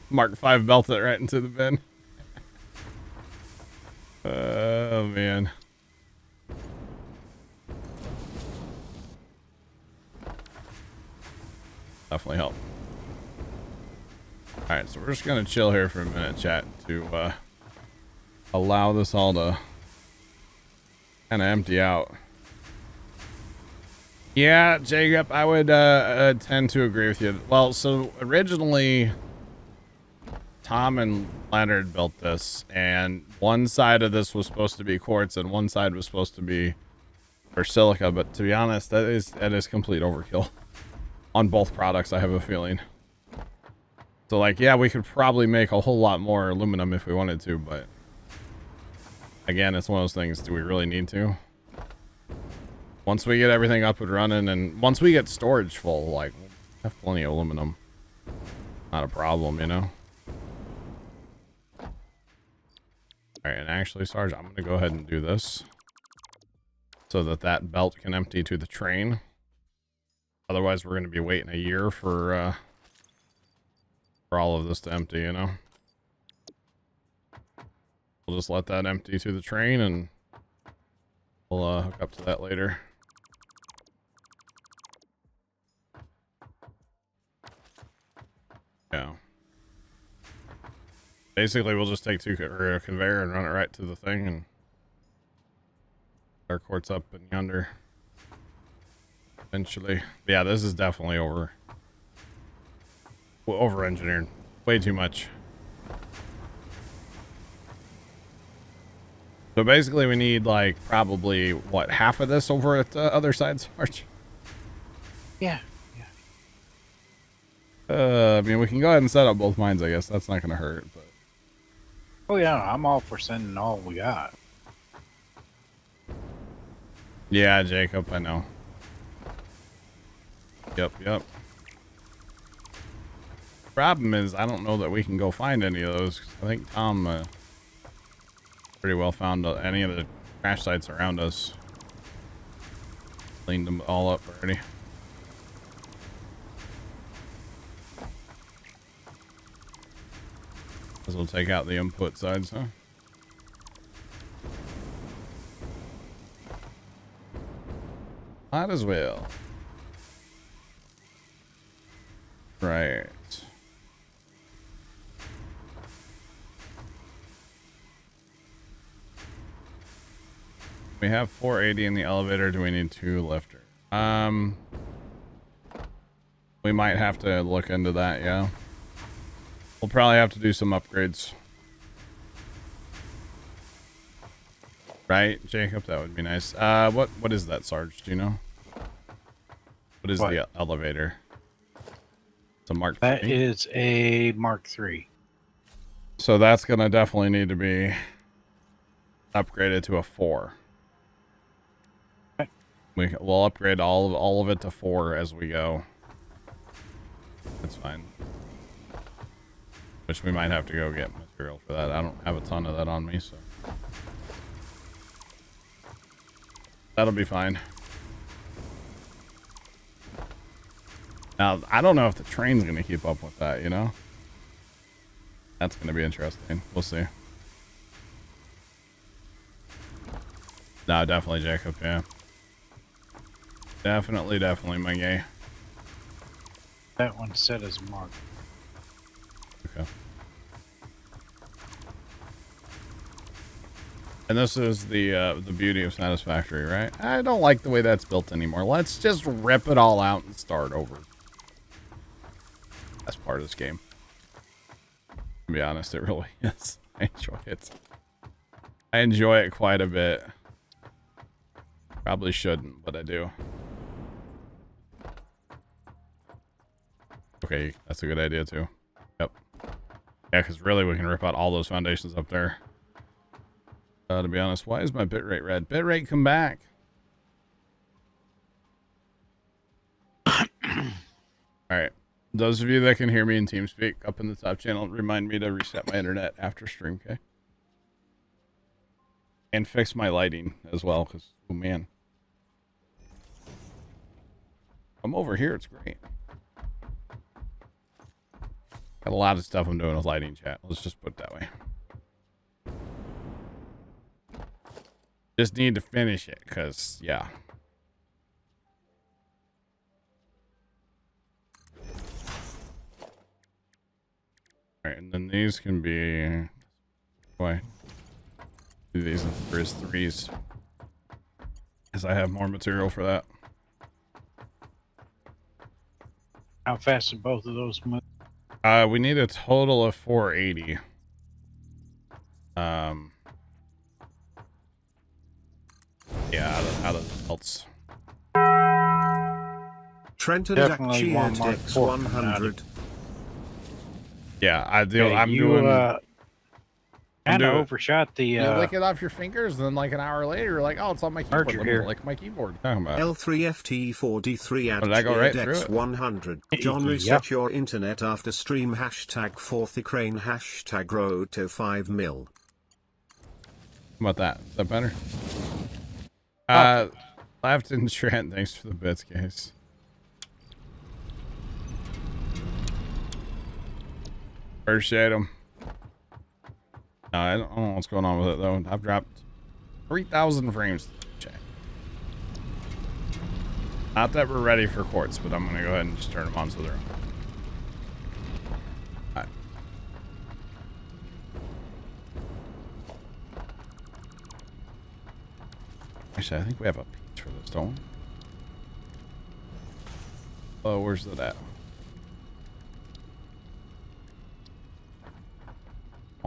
Mark 5 belt it right into the bin. Oh, man. Definitely help. Alright, so we're just going to chill here for a minute, chat, to allow this all to kind of empty out. Yeah, Jacob, I would tend to agree with you. Well, so originally Tom and Leonard built this, and one side of this was supposed to be quartz and one side was supposed to be for silica, but to be honest, that is complete overkill on both products, I have a feeling. So like, yeah, we could probably make a whole lot more aluminum if we wanted to, but again, it's one of those things, do we really need to? Once we get everything up and running, and once we get storage full, like, we'll have plenty of aluminum. Not a problem, you know? Alright, and actually, Sarge, I'm going to go ahead and do this. So that that belt can empty to the train. Otherwise, we're going to be waiting a year for all of this to empty, you know? We'll just let that empty to the train, and we'll hook up to that later. Yeah. Basically, we'll just take a conveyor and run it right to the thing, and our quartz up and yonder. Eventually. But yeah, this is definitely over-engineered. Way too much. So basically, we need, like, probably, what, half of this over at the other side, Sarge? Yeah. I mean, we can go ahead and set up both mines, I guess. That's not going to hurt, but... Oh yeah, I'm all for sending all we got. Yeah, Jacob, I know. Yep. Problem is, I don't know that we can go find any of those. I think Tom pretty well found any of the crash sites around us. Cleaned them all up already. This will take out the input sides, huh? Might as well. Right. We have 480 in the elevator. Do we need 2 lifters? We might have to look into that, yeah. We'll probably have to do some upgrades. Right, Jacob? That would be nice. What is that, Sarge? Do you know? What is the elevator? It's a Mark III? That is a Mark III. So that's gonna definitely need to be upgraded to a 4. Okay. We'll upgrade all of it to 4 as we go. That's fine. Which we might have to go get material for that. I don't have a ton of that on me, so that'll be fine. Now, I don't know if the train's going to keep up with that, you know? That's going to be interesting. We'll see. No, definitely, Jacob, yeah. Definitely, my guy. That one's set as Mark. Okay. And this is the beauty of Satisfactory, right? I don't like the way that's built anymore. Let's just rip it all out and start over. That's part of this game. To be honest, it really is. I enjoy it. I enjoy it quite a bit. Probably shouldn't, but I do. Okay, that's a good idea too. Yep. Yeah, because really we can rip out all those foundations up there. To be honest, why is my bitrate red? Bitrate, come back. Alright. Those of you that can hear me in TeamSpeak up in the top channel, remind me to reset my internet after stream, okay? And fix my lighting as well, because, oh man. I'm over here, it's great. Got a lot of stuff I'm doing with lighting, chat. Let's just put it that way. Just need to finish it, because, yeah. Alright, and then these can be... Why? Do these for his 3s. Because I have more material for that. How fast do both of those move? We need a total of 480. Yeah, out of the belts. Trenton Definitely one Mark X IV 100. Yeah, I'm Okay, doing... Kind of overshot the You lick it off your fingers, and then like an hour later, you're like, oh, it's on my keyboard. Merger Let me here. lick my keyboard. Talking about L3FT4D3 at did I go right through it? Dex100. John, Yeah. reset your internet after stream. Hashtag 4th crane. Hashtag road to 5 mil. How about that? Is that better? Left and Trent, thanks for the bits, guys. Appreciate them. No, I don't know what's going on with it though. I've dropped 3,000 frames. Check. Not that we're ready for quartz, but I'm gonna go ahead and just turn them on so they're on. Alright. Actually, I think we have a piece for this, don't we? Oh, where's that at?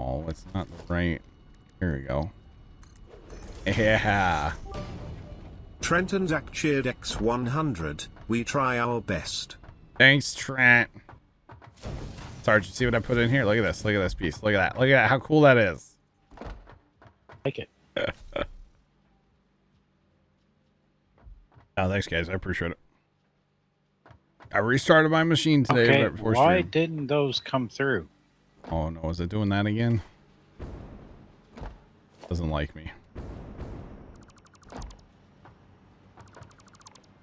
Oh, it's not the right. Here we go. Yeah. Trent and Zach cheered X100. We try our best. Thanks, Trent. Sergeant, see what I put in here? Look at this. Look at this piece. Look at that. Look at that. How cool that is. Like it. Oh, thanks, guys. I appreciate it. I restarted my machine today. Okay, Right before why stream. didn't those come through? Oh no, is it doing that again? Doesn't like me.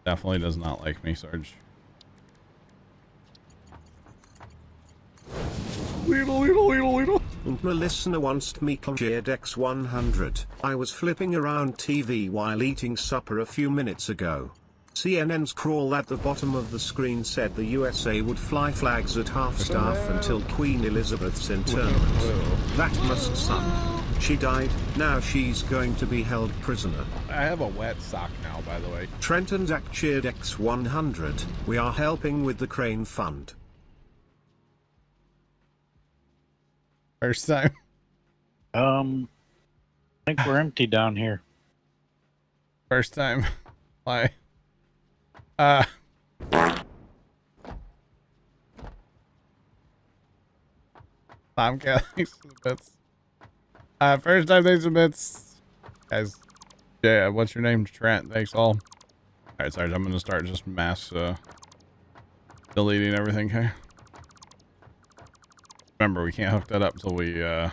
Definitely does not like me, Sarge. Little. And my listener wants me cheered X100. I was flipping around TV while eating supper a few minutes ago. CNN's crawl at the bottom of the screen said the USA would fly flags at half-staff until Queen Elizabeth's interment. That must suck. She died, now she's going to be held prisoner. I have a wet sock now, by the way. Trent and Zach cheered X100. We are helping with the Crane Fund. First time. I think we're empty down here. First time. Why? Tom Cat, thanks for the bits. First time, thanks for the bits. Guys, yeah, what's your name? Trent, thanks all. Alright, sorry, I'm gonna start just mass, deleting everything, okay? Remember, we can't hook that up until we, go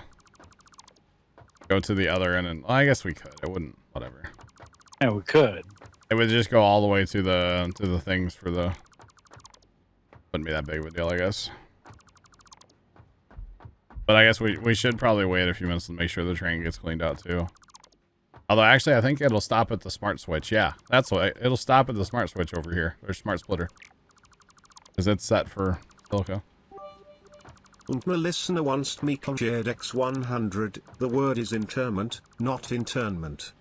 to the other end, and, well, I guess we could. It wouldn't, whatever. Yeah, we could. It would just go all the way to the things for the... Wouldn't be that big of a deal, I guess. But I guess we should probably wait a few minutes to make sure the train gets cleaned out, too. Although, actually, I think it'll stop at the smart switch. Yeah, that's what... It'll stop at the smart switch over here. Or smart splitter. Because it's set for silica. And my listener wants me cheered X100. The word is interment, not internment.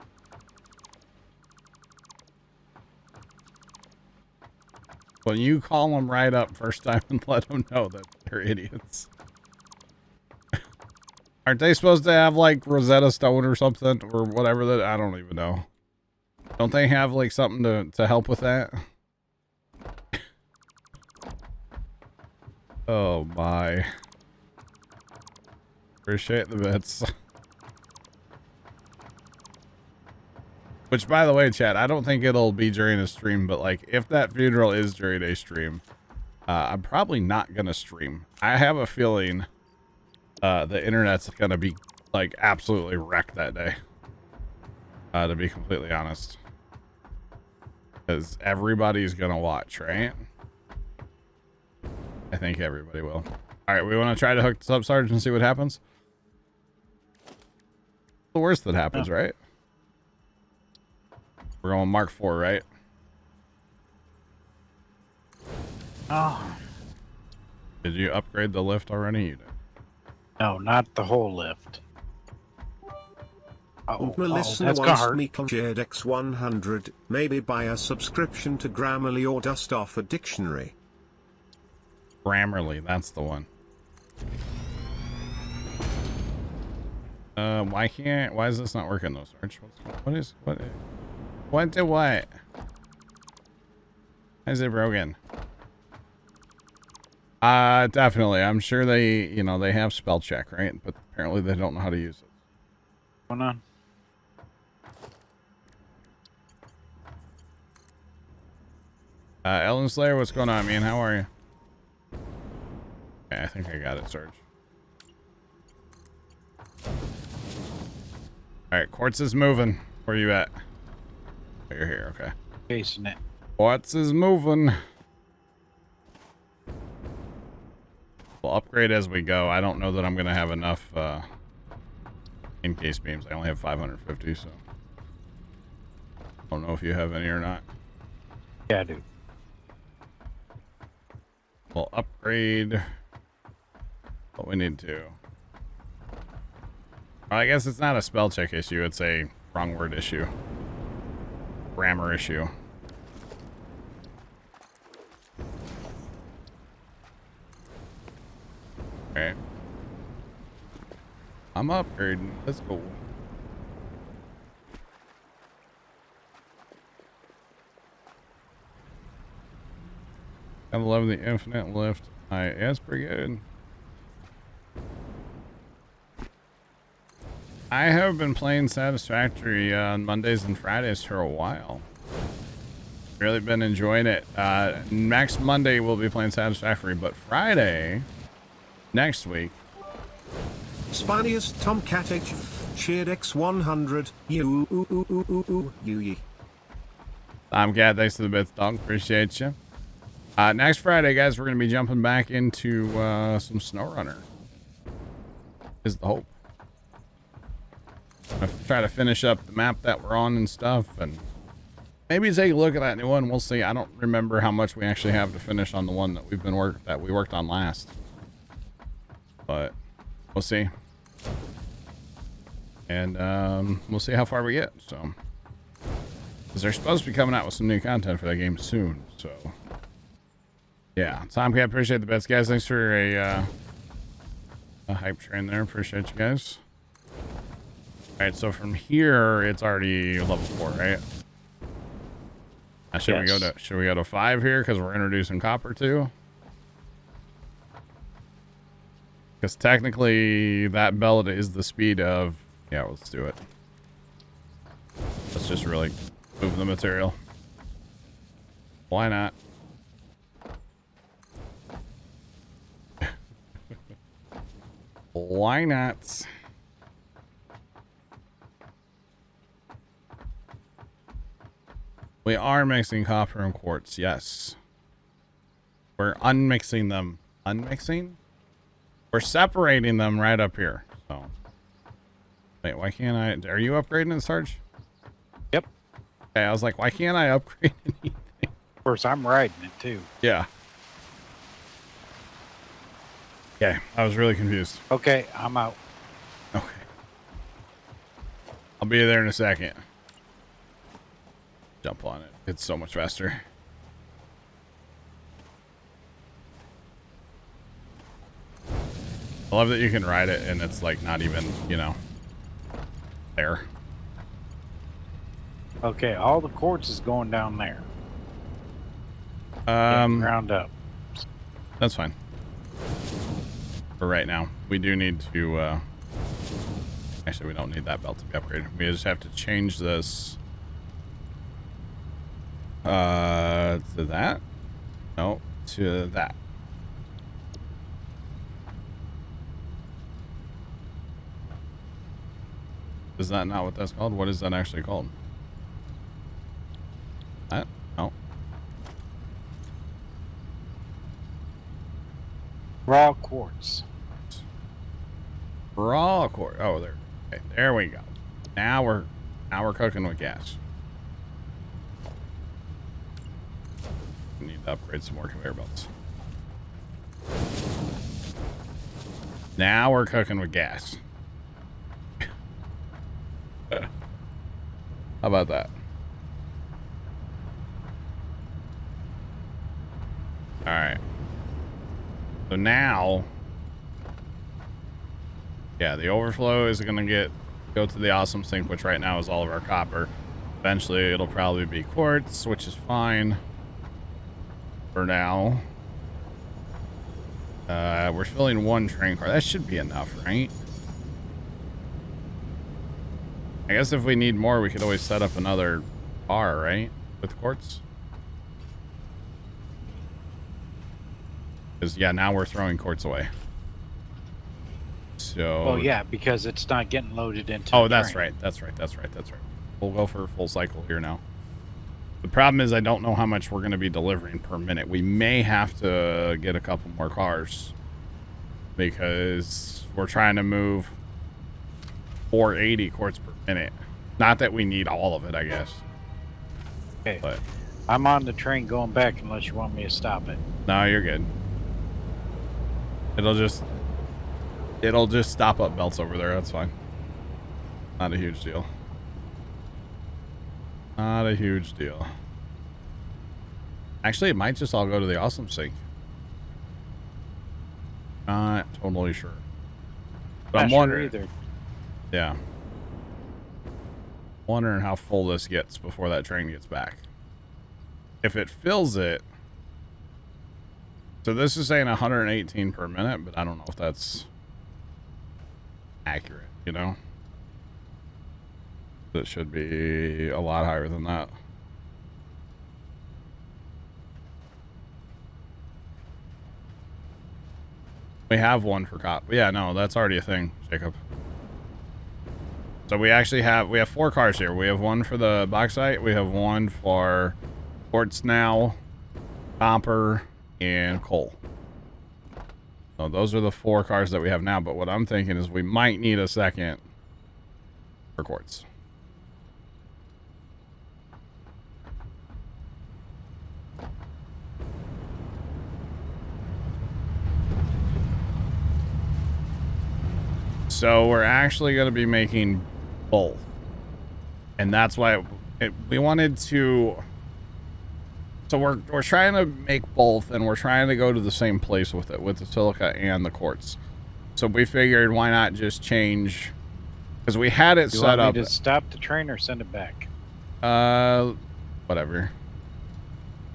Well, you call them right up first time and let them know that they're idiots. Aren't they supposed to have, like, Rosetta Stone or something? Or whatever that... I don't even know. Don't they have, like, something to help with that? Oh, my. Appreciate the bits. Which, by the way, chat, I don't think it'll be during a stream, but, like, if that funeral is during a stream, I'm probably not gonna stream. I have a feeling the internet's gonna be, like, absolutely wrecked that day. To be completely honest. Because everybody's gonna watch, right? I think everybody will. Alright, we want to try to hook this up, Sarge, and see what happens? The worst that happens, right? We're going Mark 4, right? Oh. Did you upgrade the lift already? You did. No, not the whole lift. Oh, My listener that's gonna wants hurt. me cheered X100. Maybe buy a subscription to Grammarly or dust off a dictionary. Grammarly, that's the one. Why is this not working though, Sarge? What is what? Is it broken? Definitely. I'm sure they have spell check, right? But apparently they don't know how to use it. Going on? Ellen Slayer, what's going on, man? How are you? Okay, I think I got it, Sarge. Alright, Quartz is moving. Where you at? Oh, you're here, okay. Chasing it. Quartz is moving. We'll upgrade as we go. I don't know that I'm going to have enough in-case beams. I only have 550, so... I don't know if you have any or not. Yeah, I do. We'll upgrade what we need to. Well, I guess it's not a spell check issue. It's a wrong word issue. Grammar issue. Okay. I'm upgrading. Let's go. I love the infinite lift. That's pretty good. I have been playing Satisfactory on Mondays and Fridays for a while. Really been enjoying it. Next Monday we'll be playing Satisfactory, but Friday next week. Spiniest Tomcat H cheered X100 you. Tomcat, thanks to the bits, dog. Appreciate you. Next Friday, guys, we're going to be jumping back into some SnowRunner. Is the hope. I'm going to try to finish up the map that we're on and stuff, and maybe take a look at that new one. We'll see. I don't remember how much we actually have to finish on the one that we worked on last, but we'll see. And we'll see how far we get. So, because they're supposed to be coming out with some new content for that game soon. So. Yeah, Tomcat, appreciate the bets, guys. Thanks for a hype train there. Appreciate you guys. All right, so from here, it's already level 4, right? Now, should we go to 5 here because we're introducing copper too? Because technically, that belt is the speed of. Yeah, let's do it. Let's just really move the material. Why not? Why not? We are mixing copper and quartz, yes. We're unmixing them. Unmixing? We're separating them right up here. So, wait, why can't I? Are you upgrading it, Sarge? Yep. Okay, I was like, why can't I upgrade anything? Of course, I'm riding it too. Yeah. Okay, I was really confused. Okay, I'm out. Okay. I'll be there in a second. Jump on it. It's so much faster. I love that you can ride it and it's like not even, you know, there. Okay, all the quartz is going down there. Round up. That's fine. For right now, we do need to, actually we don't need that belt to be upgraded. We just have to change this, to that? No, to that. Is that not what that's called? What is that actually called? That? No. Raw quartz. Raw quartz. Oh, there. Okay, there we go. Now we're cooking with gas. We need to upgrade some more conveyor belts. Now we're cooking with gas. How about that? All right. So now, yeah, the overflow is going to go to the awesome sink, which right now is all of our copper. Eventually, it'll probably be quartz, which is fine for now. We're filling one train car. That should be enough, right? I guess if we need more, we could always set up another bar, right? With quartz. Because, yeah, now we're throwing quartz away. So... Oh, yeah, because it's not getting loaded into Oh, the that's train. right. That's right. We'll go for a full cycle here now. The problem is I don't know how much we're going to be delivering per minute. We may have to get a couple more cars because we're trying to move 480 quarts per minute. Not that we need all of it, I guess. Okay. But I'm on the train going back unless you want me to stop it. no, you're good. It'll just stop up belts over there. That's fine. Not a huge deal. Not a huge deal. Actually, it might just all go to the awesome sink. Not totally sure. But Not I'm sure wondering. either. Yeah. Wondering how full this gets before that train gets back. If it fills it. So this is saying 118 per minute, but I don't know if that's accurate, you know? It should be a lot higher than that. We have one for cop. Yeah, no, that's already a thing, Jacob. So we actually have 4 cars here. We have one for the bauxite. We have one for quartz now, copper, and coal. So those are the 4 cars that we have now. But what I'm thinking is we might need a second for quartz. So we're actually going to be making both. And that's why we wanted to... So we're trying to make both, and we're trying to go to the same place with it, with the silica and the quartz. So we figured, why not just change... Because we had it set up... You want me to stop the train or send it back? Whatever.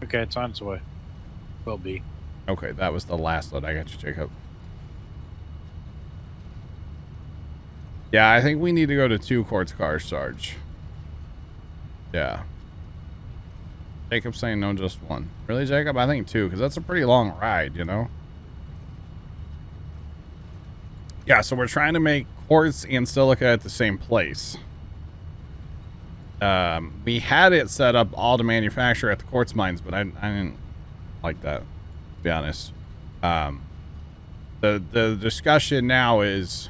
Okay, it's on its way. Will be. Okay, that was the last load. I got you, Jacob. Yeah, I think we need to go to 2 quartz cars, Sarge. Yeah. Jacob's saying no, just 1. Really, Jacob? I think 2, because that's a pretty long ride, you know? Yeah, so we're trying to make quartz and silica at the same place. We had it set up all to manufacture at the quartz mines, but I didn't like that, to be honest. The discussion now is...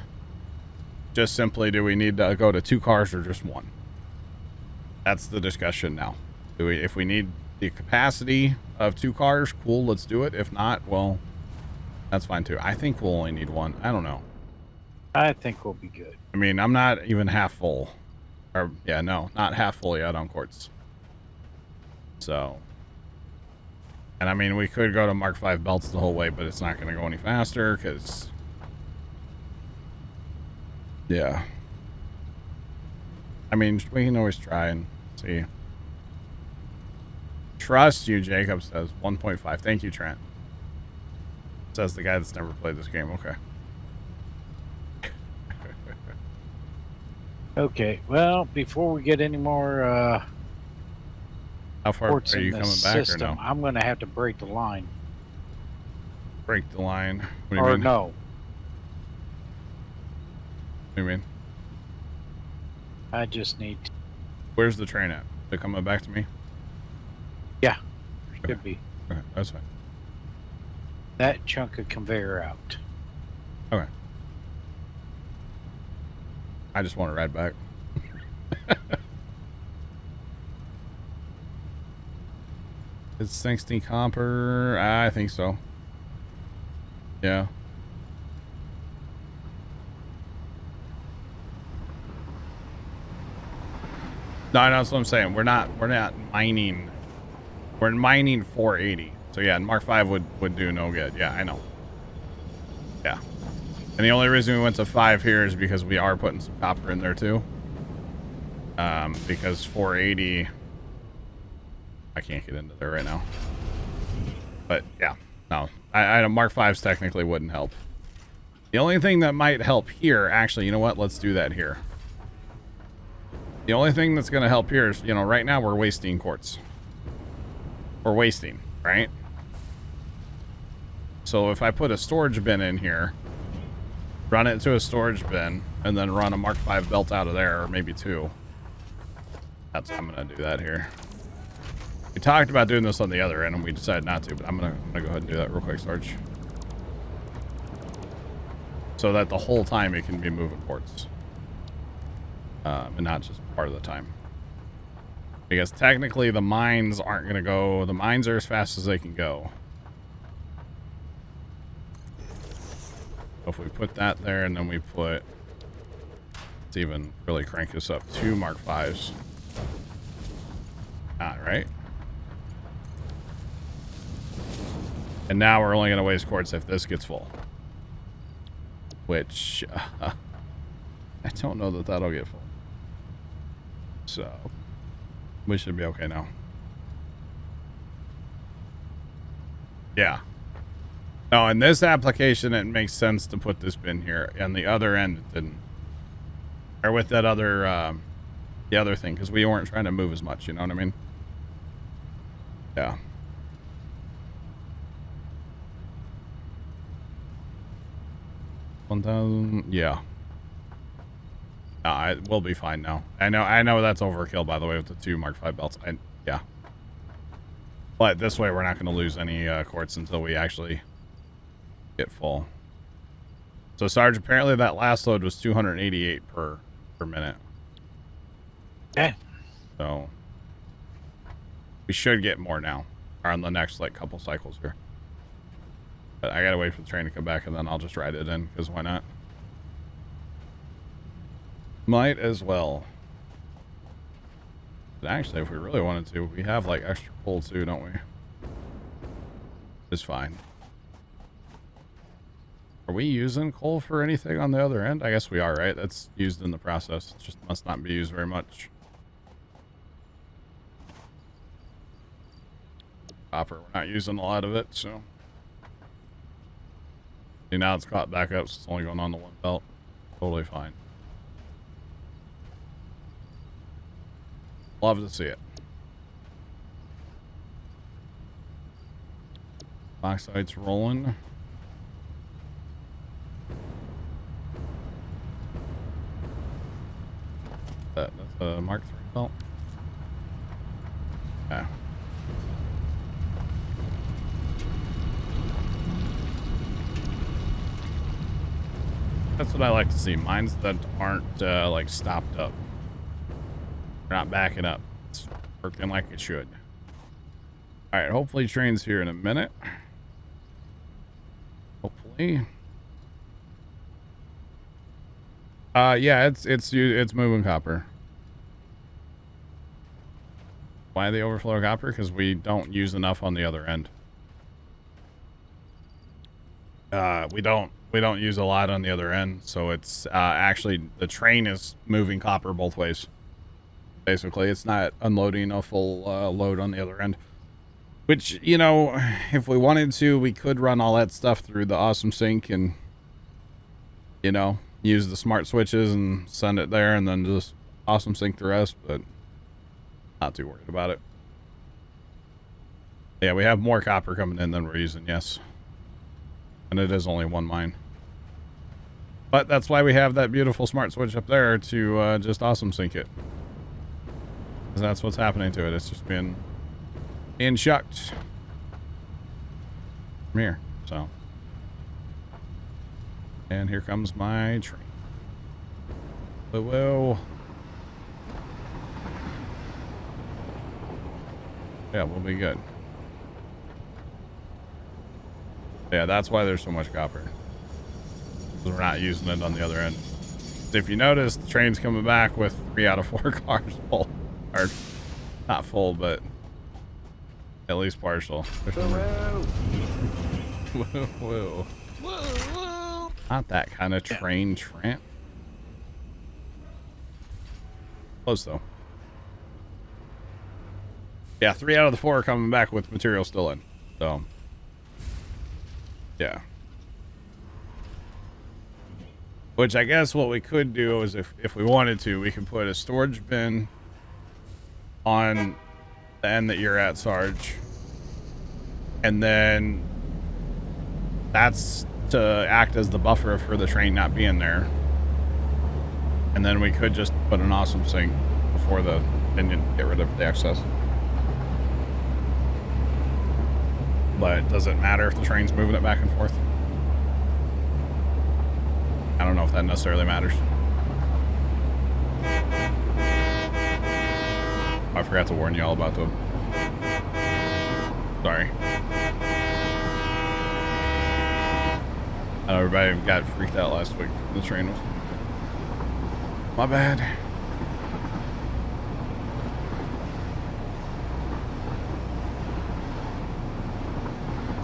just simply, do we need to go to 2 cars or just 1? That's the discussion now. If we need the capacity of 2 cars, cool, let's do it. If not, well, that's fine too. I think we'll only need 1. I don't know. I think we'll be good. I mean, I'm not even half full. Or, yeah, no, not half full yet on quartz. So. And I mean, we could go to Mark 5 belts the whole way, but it's not going to go any faster because... Yeah. I mean, we can always try and see. Trust you, Jacob says. 1.5. Thank you, Trent. Says the guy that's never played this game. Okay. Okay, well, before we get any more How far ports are you in the coming back system, or no? I'm going to have to break the line. Break the line. What do you Or mean? no. What do you mean? I just need to... Where's the train at? They're coming back to me? Yeah, Okay. should be. Okay, that's fine. That chunk of conveyor out. Okay. I just want to ride back. It's 60 copper. I think so. Yeah. No, that's what I'm saying. We're not mining. We're mining 480. So yeah, Mark 5 would do no good. Yeah, I know. Yeah. And the only reason we went to 5 here is because we are putting some copper in there too. Because 480, I can't get into there right now. But yeah, no, I Mark 5s technically wouldn't help. The only thing that might help here, actually, you know what? Let's do that here. The only thing that's going to help here is, you know, right now we're wasting quartz. We're wasting, right? So if I put a storage bin in here, run it to a storage bin, and then run a Mark V belt out of there, or maybe 2. That's I'm going to do that here. We talked about doing this on the other end, and we decided not to, but I'm gonna go ahead and do that real quick, Sarge. So that the whole time it can be moving quartz. And not just part of the time. Because technically the mines aren't going to go... The mines are as fast as they can go. So if we put that there and then we put... Let's even really crank this up. 2 Mark Vs. Not right. And now we're only going to waste quartz if this gets full. Which... I don't know that that'll get full. So, we should be okay now. Yeah. No, in this application, it makes sense to put this bin here. And the other end, it didn't. Or with that other, the other thing, because we weren't trying to move as much, you know what I mean? Yeah. $1,000, yeah. We'll be fine now. I know that's overkill, by the way, with the 2 Mark V belts. Yeah. But this way, we're not going to lose any quartz until we actually get full. So, Sarge, apparently that last load was 288 per minute. Yeah. So, we should get more now. Or on the next, like, couple cycles here. But I got to wait for the train to come back, and then I'll just ride it in, because why not? Might as well. But actually, if we really wanted to, we have like extra coal too, don't we? It's fine. Are we using coal for anything on the other end? I guess we are, right? That's used in the process. It just must not be used very much. Copper, we're not using a lot of it, so. See, now it's caught back up, so it's only going on the 1 belt. Totally fine. Love to see it. Bauxite's rolling. That's a Mark III belt. Yeah. That's what I like to see. Mines that aren't like stopped up. They're not backing up. It's working like it should. All right, hopefully train's here in a minute. Hopefully. Yeah, it's moving copper. Why the overflow of copper? Because we don't use enough on the other end. We don't use a lot on the other end, so it's actually the train is moving copper both ways. Basically, it's not unloading a full load on the other end. Which, you know, if we wanted to, we could run all that stuff through the awesome sync and, you know, use the smart switches and send it there and then just awesome sync the rest, but not too worried about it. Yeah, we have more copper coming in than we're using, yes. And it is only 1 mine. But that's why we have that beautiful smart switch up there to just awesome sync it. Because that's what's happening to it. It's just being shucked from here. So. And here comes my train. Whoa. Yeah, we'll be good. Yeah, that's why there's so much copper. Because we're not using it on the other end. If you notice, the train's coming back with 3 out of 4 cars full. Or, not full, but at least partial. Whoa. Whoa. Whoa. Not that kind of train tramp. Close, though. Yeah, 3 out of the 4 are coming back with material still in. So, yeah. Which I guess what we could do is if we wanted to, we could put a storage bin on the end that you're at, Sarge. And then that's to act as the buffer for the train not being there. And then we could just put an awesome sink before the engine, get rid of the excess. But does it matter if the train's moving it back and forth? I don't know if that necessarily matters. I forgot to warn you all about them. Sorry. I know everybody got freaked out last week. The train was... My bad.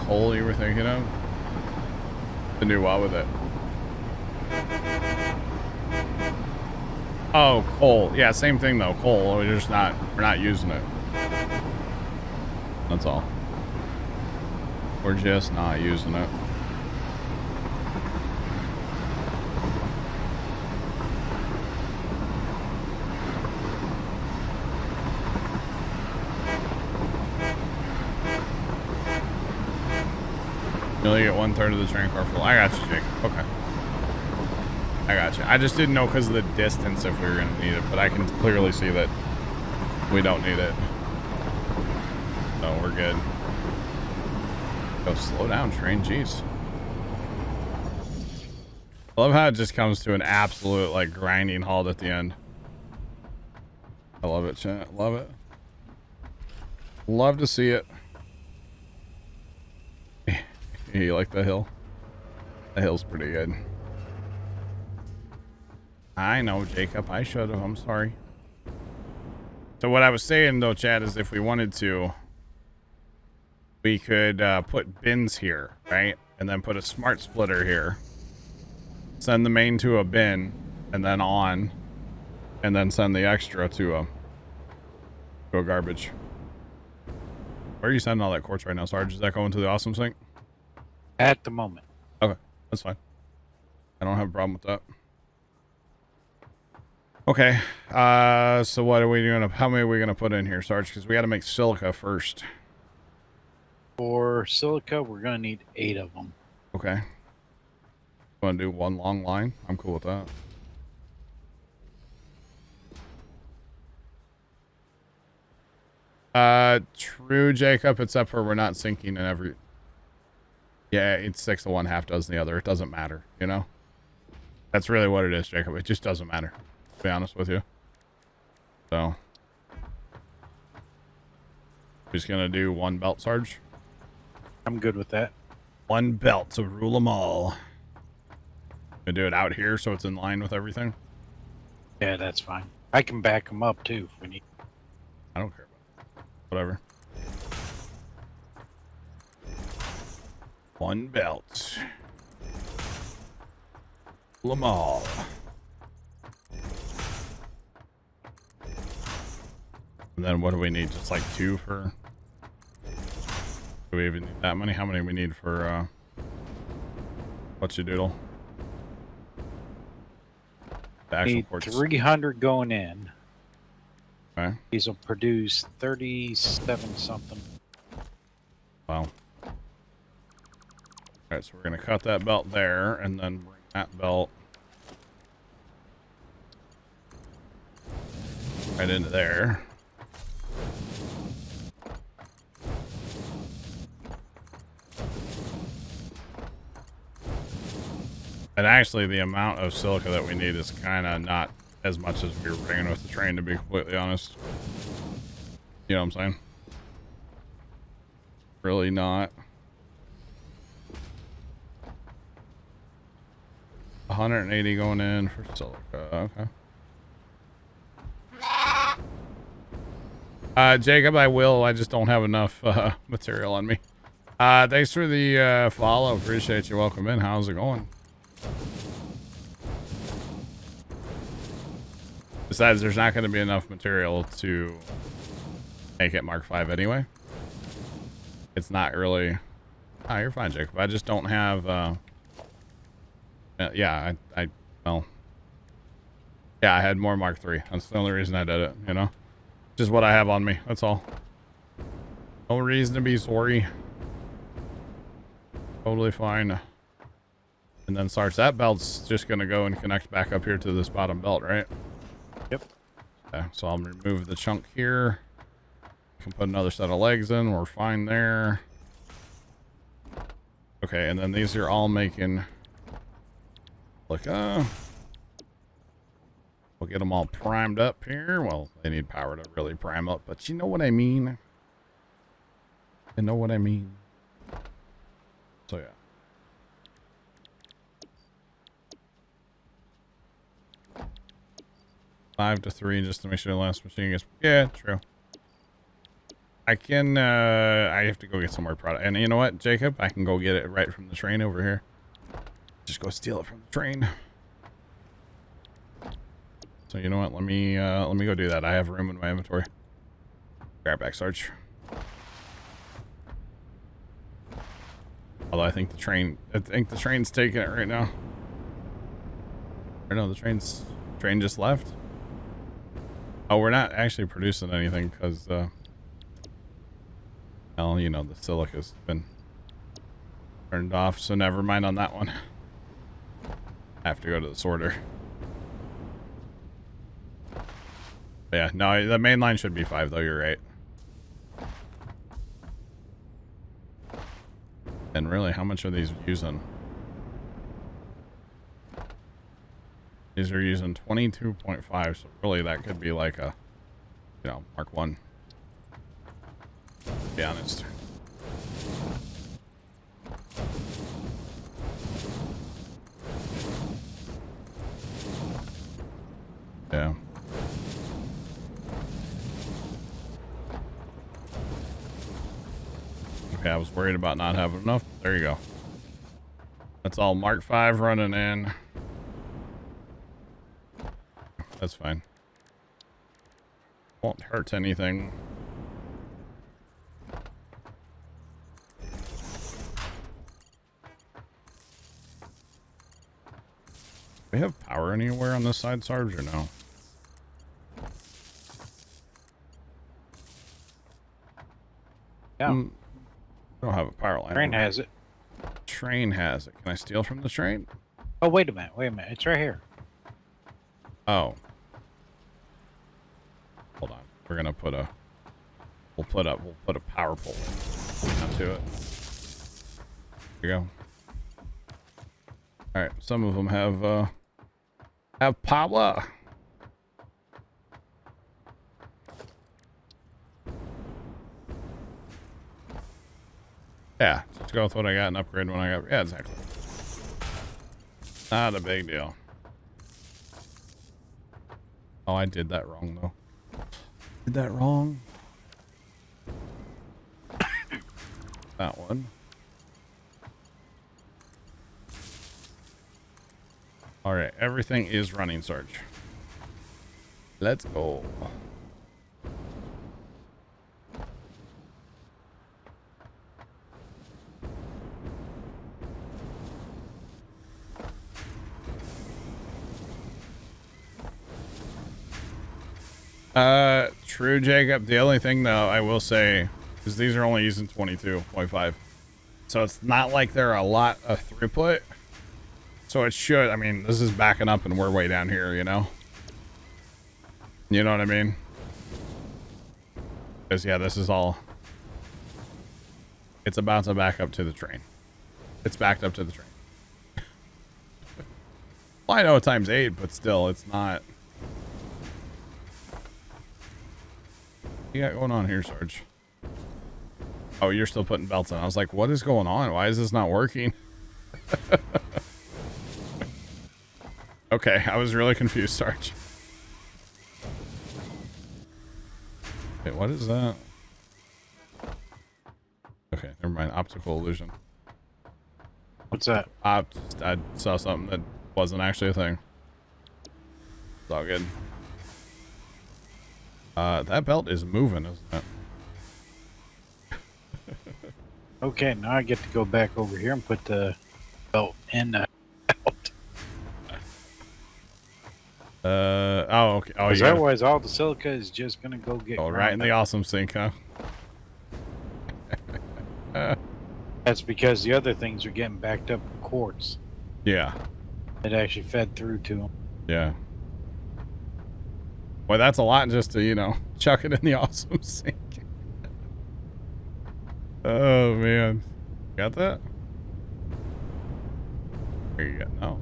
Coal you were thinking of? To do what with it? Oh, coal. Yeah, same thing though. Coal. We're not using it. That's all. We're just not using it. You only get 1/3 of the train car full. I got you, Jake. Okay. I got you. I just didn't know because of the distance if we were going to need it, but I can clearly see that we don't need it. So we're good. Go slow down, train. Jeez. I love how it just comes to an absolute, like, grinding halt at the end. I love it, chat. Love it. Love to see it. You like the hill? The hill's pretty good. I know, Jacob. I should have. I'm sorry. So what I was saying, though, Chad, is if we wanted to, we could put bins here, right? And then put a smart splitter here. Send the main to a bin, and then on. And then send the extra to a garbage. Where are you sending all that quartz right now, Sarge? Is that going to the awesome sink? At the moment. Okay, that's fine. I don't have a problem with that. Okay, so what are we doing? How many are we going to put in here, Sarge? Because we got to make silica first. For silica, we're going to need 8 of them. Okay. Want to do one long line? I'm cool with that. True, Jacob, except for we're not sinking in every... Yeah, it's 6 of one, half dozen the other. It doesn't matter, you know? That's really what it is, Jacob. It just doesn't matter, to be honest with you. So. Just gonna do one belt, Sarge? I'm good with that. One belt to rule them all. Gonna do it out here so it's in line with everything? Yeah, that's fine. I can back them up, too, if we need. I don't care about it. Whatever. One belt. Rule them all. And then what do we need? Just like 2 for... Do we even need that many? How many we need for, what's your doodle? The actual Need quartz. 300 going in. Okay. These will produce 37 something. Wow. Alright, so we're going to cut that belt there, and then bring that belt right into there. And actually, the amount of silica that we need is kind of not as much as we were bringing with the train, to be completely honest. You know what I'm saying? Really not. 180 going in for silica. Okay. Jacob, I will. I just don't have enough material on me. Thanks for the follow. Appreciate you. Welcome in. How's it going? Besides, there's not going to be enough material to make it Mark 5 anyway. It's not really... Oh, you're fine, Jacob. I just don't have... yeah, I Well, yeah, I had more Mark III. That's the only reason I did it, you know? Just what I have on me. That's all. No reason to be sorry. Totally fine. And then Sarge, that belt's just going to go and connect back up here to this bottom belt, right? Yep. Okay, so I'll remove the chunk here. Can put another set of legs in. We're fine there. Okay, and then these are all making... Look, we'll get them all primed up here. Well, they need power to really prime up, but you know what I mean. You know what I mean. So yeah. Five to 3 just to make sure the last machine gets... Yeah, true. I can, I have to go get some more product. And you know what, Jacob? I can go get it right from the train over here. Just go steal it from the train. So you know what? Let me go do that. I have room in my inventory. Grab back, Sarge. Although I think the train's taking it right now. Or no, the train just left. Oh, we're not actually producing anything because, well, you know, the silica's been turned off, so never mind on that one. I have to go to the sorter. But yeah, no, the main line should be 5, though. You're right. And really, how much are these using? These are using 22.5, so really that could be like a, you know, Mark 1. To be honest. Yeah. Okay, I was worried about not having enough. There you go. That's all Mark 5 running in. That's fine. Won't hurt anything. We have power anywhere on this side, Sarge, or no? Yeah. I don't have a power line. Train has it. Train has it. Can I steal from the train? Oh, wait a minute. It's right here. Oh. Hold on. We're gonna put a we'll put a power pole onto it. There you go. Alright, some of them have power. Yeah, just go with what I got and upgrade when I got. Yeah, exactly. Not a big deal. Oh, I did that wrong though. Did that wrong? That one. All right, everything is running, Sarge. Let's go. True, Jacob. The only thing though I will say is these are only using 22.5, so it's not like they're a lot of throughput. So it should, I mean, this is backing up and we're way down here, you know? You know what I mean? Because yeah, this is all, it's about to back up to the train. It's backed up to the train. Well, I know times 8, but still, it's not. What you got going on here, Sarge? Oh, you're still putting belts in. I was like, what is going on? Why is this not working? Okay, I was really confused, Sarge. Wait, what is that? Okay, never mind. Optical illusion. What's that? I saw something that wasn't actually a thing. It's all good. That belt is moving, isn't it? Okay, now I get to go back over here and put the belt in the belt. Okay. Oh, Because you gotta otherwise, all the silica is just going to go get go right in the ground up. awesome sink, huh? That's because the other things are getting backed up with quartz. Yeah. It actually fed through to them. Yeah. Well, that's a lot just to, you know, chuck it in the awesome sink. Oh, man. Got that? There you go. No.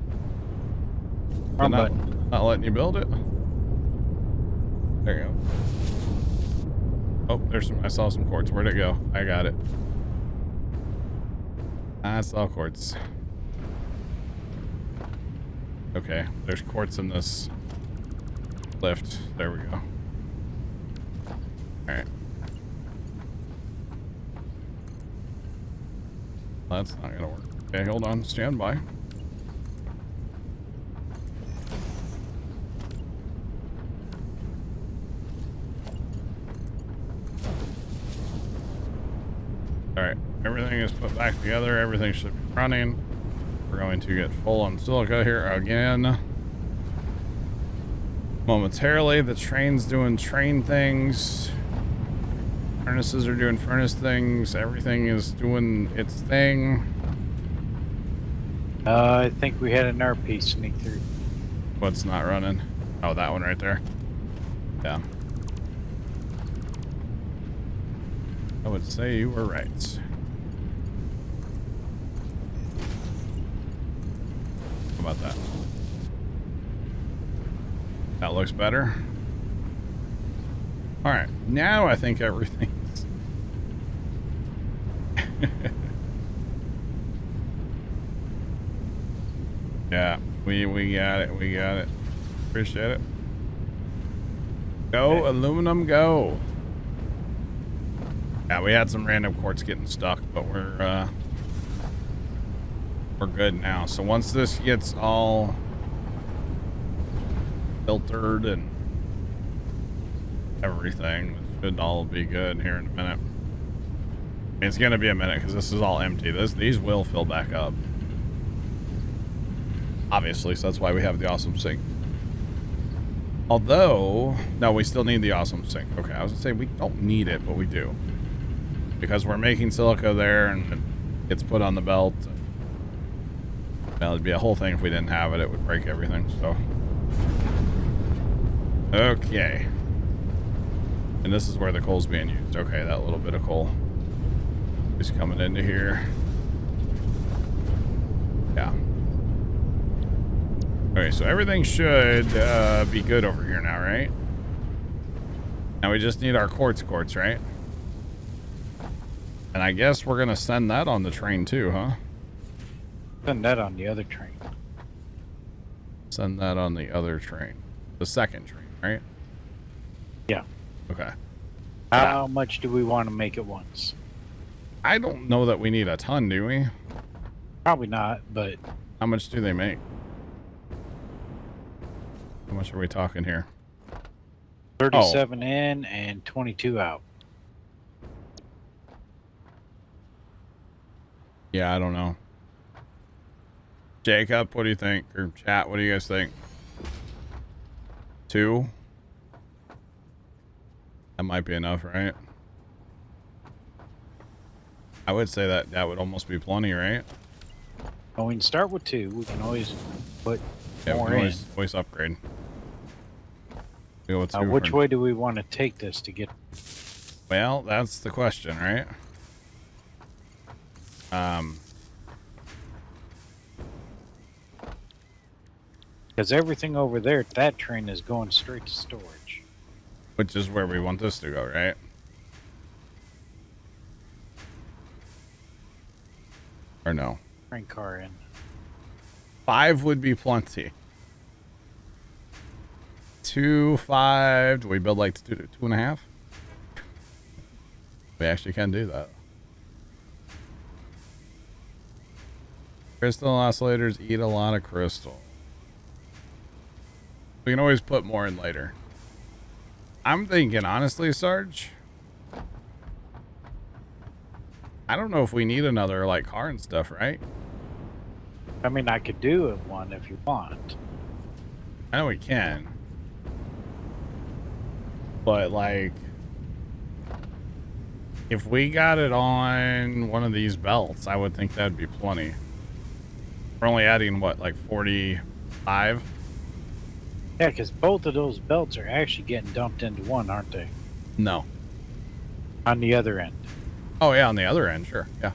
Wrong Not, button. not letting you build it. There you go. Oh, there's some. I saw some quartz. Where'd it go? I got it. I saw quartz. Okay, there's quartz in this lift. There we go. Alright. That's not gonna work. Okay, hold on. Stand by. Alright, everything is put back together. Everything should be running. We're going to get full on silica here again. Momentarily, the train's doing train things. Furnaces are doing furnace things. Everything is doing its thing. I think we had an RP sneak through. What's not running? Oh, that one right there. Yeah. I would say you were right. How about that? That looks better. All right, now I think everything's... Yeah, we got it, we got it. Appreciate it. Go, okay. Aluminum, go. Yeah, we had some random quartz getting stuck, but we're good now. So once this gets all filtered and everything, it should all be good here in a minute. It's gonna be a minute because this is all empty. These will fill back up, obviously, so that's why we have the awesome sink. Although, no, we still need the awesome sink. Okay, I was gonna say we don't need it, but we do, because we're making silica there and it gets put on the belt. Well, it'd be a whole thing if we didn't have it. It would break everything. So, okay. And this is where the coal's being used. Okay, that little bit of coal is coming into here. Yeah. Okay, so everything should be good over here now, right? Now we just need our quartz, right? And I guess we're gonna send that on the train too, huh? Send that on the other train. Send that on the other train. The second train, right? Yeah. Okay. How much do we want to make it once? I don't know that we need a ton, do we? Probably not, but... How much do they make? How much are we talking here? 37 in and 22 out. Yeah, I don't know. Jacob, what do you think? Or chat, what do you guys think? 2? That might be enough, right? I would say that that would almost be plenty, right? Well, we can start with 2. We can always put more we can in. always upgrade. We go with 2 which way do we want to take this to get... Well, that's the question, right? Because everything over there, that train is going straight to storage. Which is where we want this to go, right? Or no? Train car in. 5 would be plenty. 2, 5. Do we build like 2.5? We actually can do that. Crystal oscillators eat a lot of crystal. We can always put more in later. I'm thinking, honestly, Sarge, I don't know if we need another, like, car and stuff, right? I mean, I could do one if you want. I know we can. But like, if we got it on one of these belts, I would think that'd be plenty. We're only adding what, like 45? Yeah, because both of those belts are actually getting dumped into one, aren't they? No. On the other end. Oh yeah, on the other end, sure. Yeah.